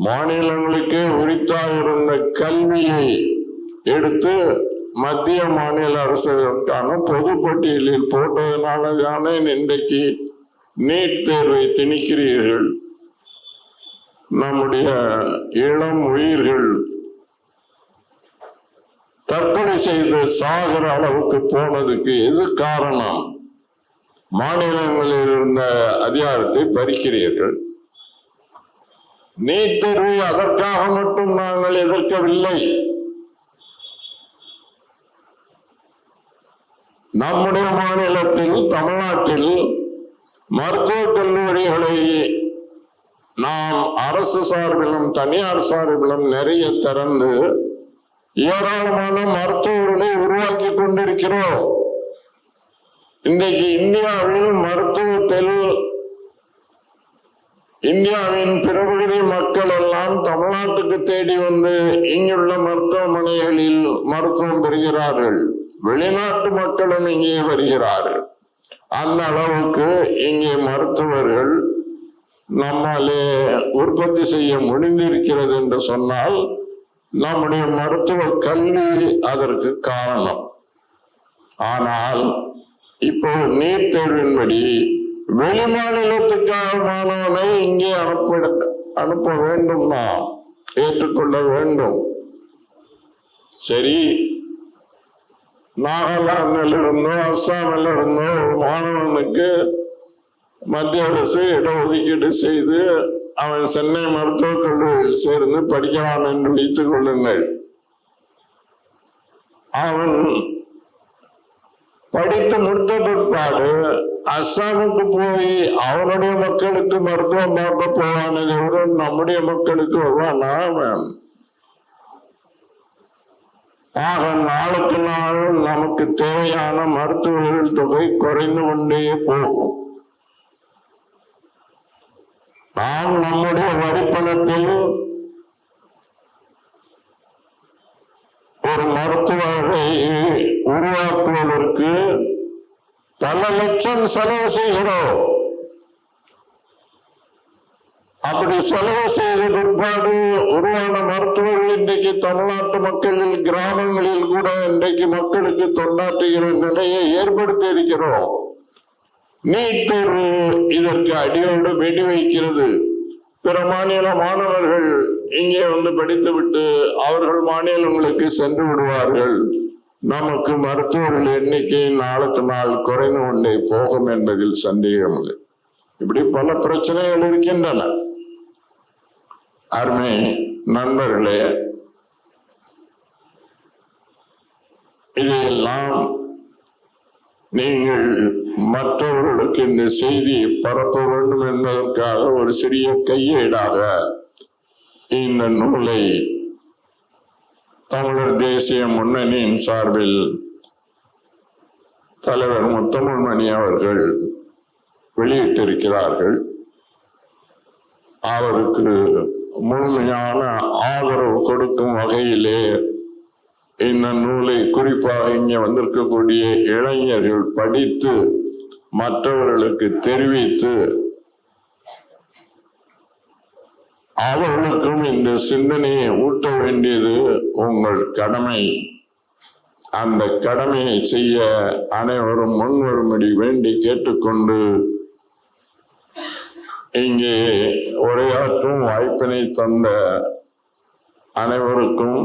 மாநிலங்களுக்கே உரித்தாக இருந்த கல்வியை எடுத்து மத்திய மாநில அரசுக்கான பொதுப்பட்டியலில் போட்டதனால தானே இன்றைக்கு நீட் தேர்வை திணிக்கிறீர்கள். நம்முடைய இளம் உயிர்கள் தற்கொலை செய்து சாகிற அளவுக்கு போனதுக்கு எது காரணம்? மாநிலங்களில் இருந்த அதிகாரத்தை பறிக்கிறீர்கள். நீட் தேர்வை அதற்காக மட்டும் நாங்கள் எதிர்க்கவில்லை. நம்முடைய மாநிலத்தில், தமிழ்நாட்டில் மருத்துவக் கல்லூரிகளை நாம் அரசு சார்பிலும் தனியார் சார்பிலும் நிறைய திறந்து ஏராளமான மருத்துவர்களை உருவாக்கி கொண்டிருக்கிறோம். இன்றைக்கு இந்தியாவில் மருத்துவத்தில் இந்தியாவின் பிறகுதி மக்கள் எல்லாம் தமிழ்நாட்டுக்கு தேடி வந்து இங்குள்ள மருத்துவமனைகளில் மருத்துவம் பெறுகிறார்கள். வெளிநாட்டு மக்களும் இங்கே வருகிறார்கள். அந்த அளவுக்கு இங்கே மருத்துவர்கள் நம்மாலே உற்பத்தி செய்ய முடிந்திருக்கிறது என்று சொன்னால் நம்முடைய மருத்துவ கல்வி அதற்கு காரணம். ஆனால் இப்போ நீட் தேர்வின்படி வெளி மாநிலத்துக்கான மாணவனை இங்கே அனுப்ப வேண்டும், நாம் ஏற்றுக்கொள்ள வேண்டும். சரி, நாகாலாந்தில் இருந்தோ அஸ்ஸாமில் இருந்தோ ஒரு மாணவனுக்கு மத்திய அரசு இடஒதுக்கீடு செய்து அவன் சென்னை மருத்துவக் கல்லூரியில் சேர்ந்து படிக்கிறான் என்று வைத்துக் கொள்ளுங்கள். அவன் படித்து முடித்த பிற்பாடு அஸ்ஸாமுக்கு போய் அவனுடைய மக்களுக்கு மருத்துவம் பார்க்க போவானே தவிர நம்முடைய மக்களுக்கு வருவானா அவன்? ஆக நாளுக்கு நாள் நமக்கு தேவையான மருத்துவர்கள் தொகை குறைந்து கொண்டே போகும். நாம் நம்முடைய வரிப்பணத்தில் ஒரு மருத்துவரை உருவாக்குவதற்கு பல லட்சம் செலவு செய்கிறோம். அப்படி செலவு செய்த பிற்பாடு உருவான மருத்துவர்கள் இன்றைக்கு தமிழ்நாட்டு மக்களில் கிராமங்களில் கூட இன்றைக்கு மக்களுக்கு தொண்டாற்றுகிற நிலையை ஏற்படுத்தி இருக்கிறோம். நீட் தேர்வு இதற்கு அடியோடு வெடி வைக்கிறது. பிற மாநில மாணவர்கள் இங்கே வந்து படித்துவிட்டு அவர்கள் மாநிலங்களுக்கு சென்று விடுவார்கள். நமக்கு மருத்துவர்கள் எண்ணிக்கை நாளுக்கு நாள் குறைந்து கொண்டே போகும் என்பதில் சந்தேகம் இல்லை. இப்படி பல பிரச்சனைகள் இருக்கின்றன. அருமை நண்பர்களே, இதையெல்லாம் நீங்கள் மற்றவர்களுக்கு இந்த செய்தியை பரப்ப வேண்டும் என்பதற்காக ஒரு சிறிய கையேடாக இந்த நூலை தமிழர் தேசிய முன்னணியின் சார்பில் தலைவர் முத்தமிழ்மணி அவர்கள் வெளியிட்டிருக்கிறார்கள். அவருக்கு முழுமையான ஆதரவு கொடுக்கும் வகையிலே இந்த நூலை குறிப்பாக இங்கே வந்திருக்கக்கூடிய இளைஞர்கள் படித்து மற்றவர்களுக்கு தெரிவித்து அவர்களுக்கும் இந்த சிந்தனையை ஊட்ட வேண்டியது உங்கள் கடமை. அந்த கடமையை செய்ய அனைவரும் முன்வரும்படி வேண்டி கேட்டுக்கொண்டு இங்கே உரையாற்றும் வாய்ப்பினை தந்த அனைவருக்கும்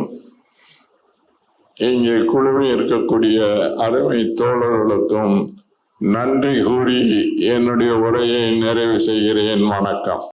இங்கே குழுமி இருக்கக்கூடிய அருமை தோழர்களுக்கும் நன்றி கூறி என்னுடைய உரையை நிறைவு செய்கிறேன். வணக்கம்.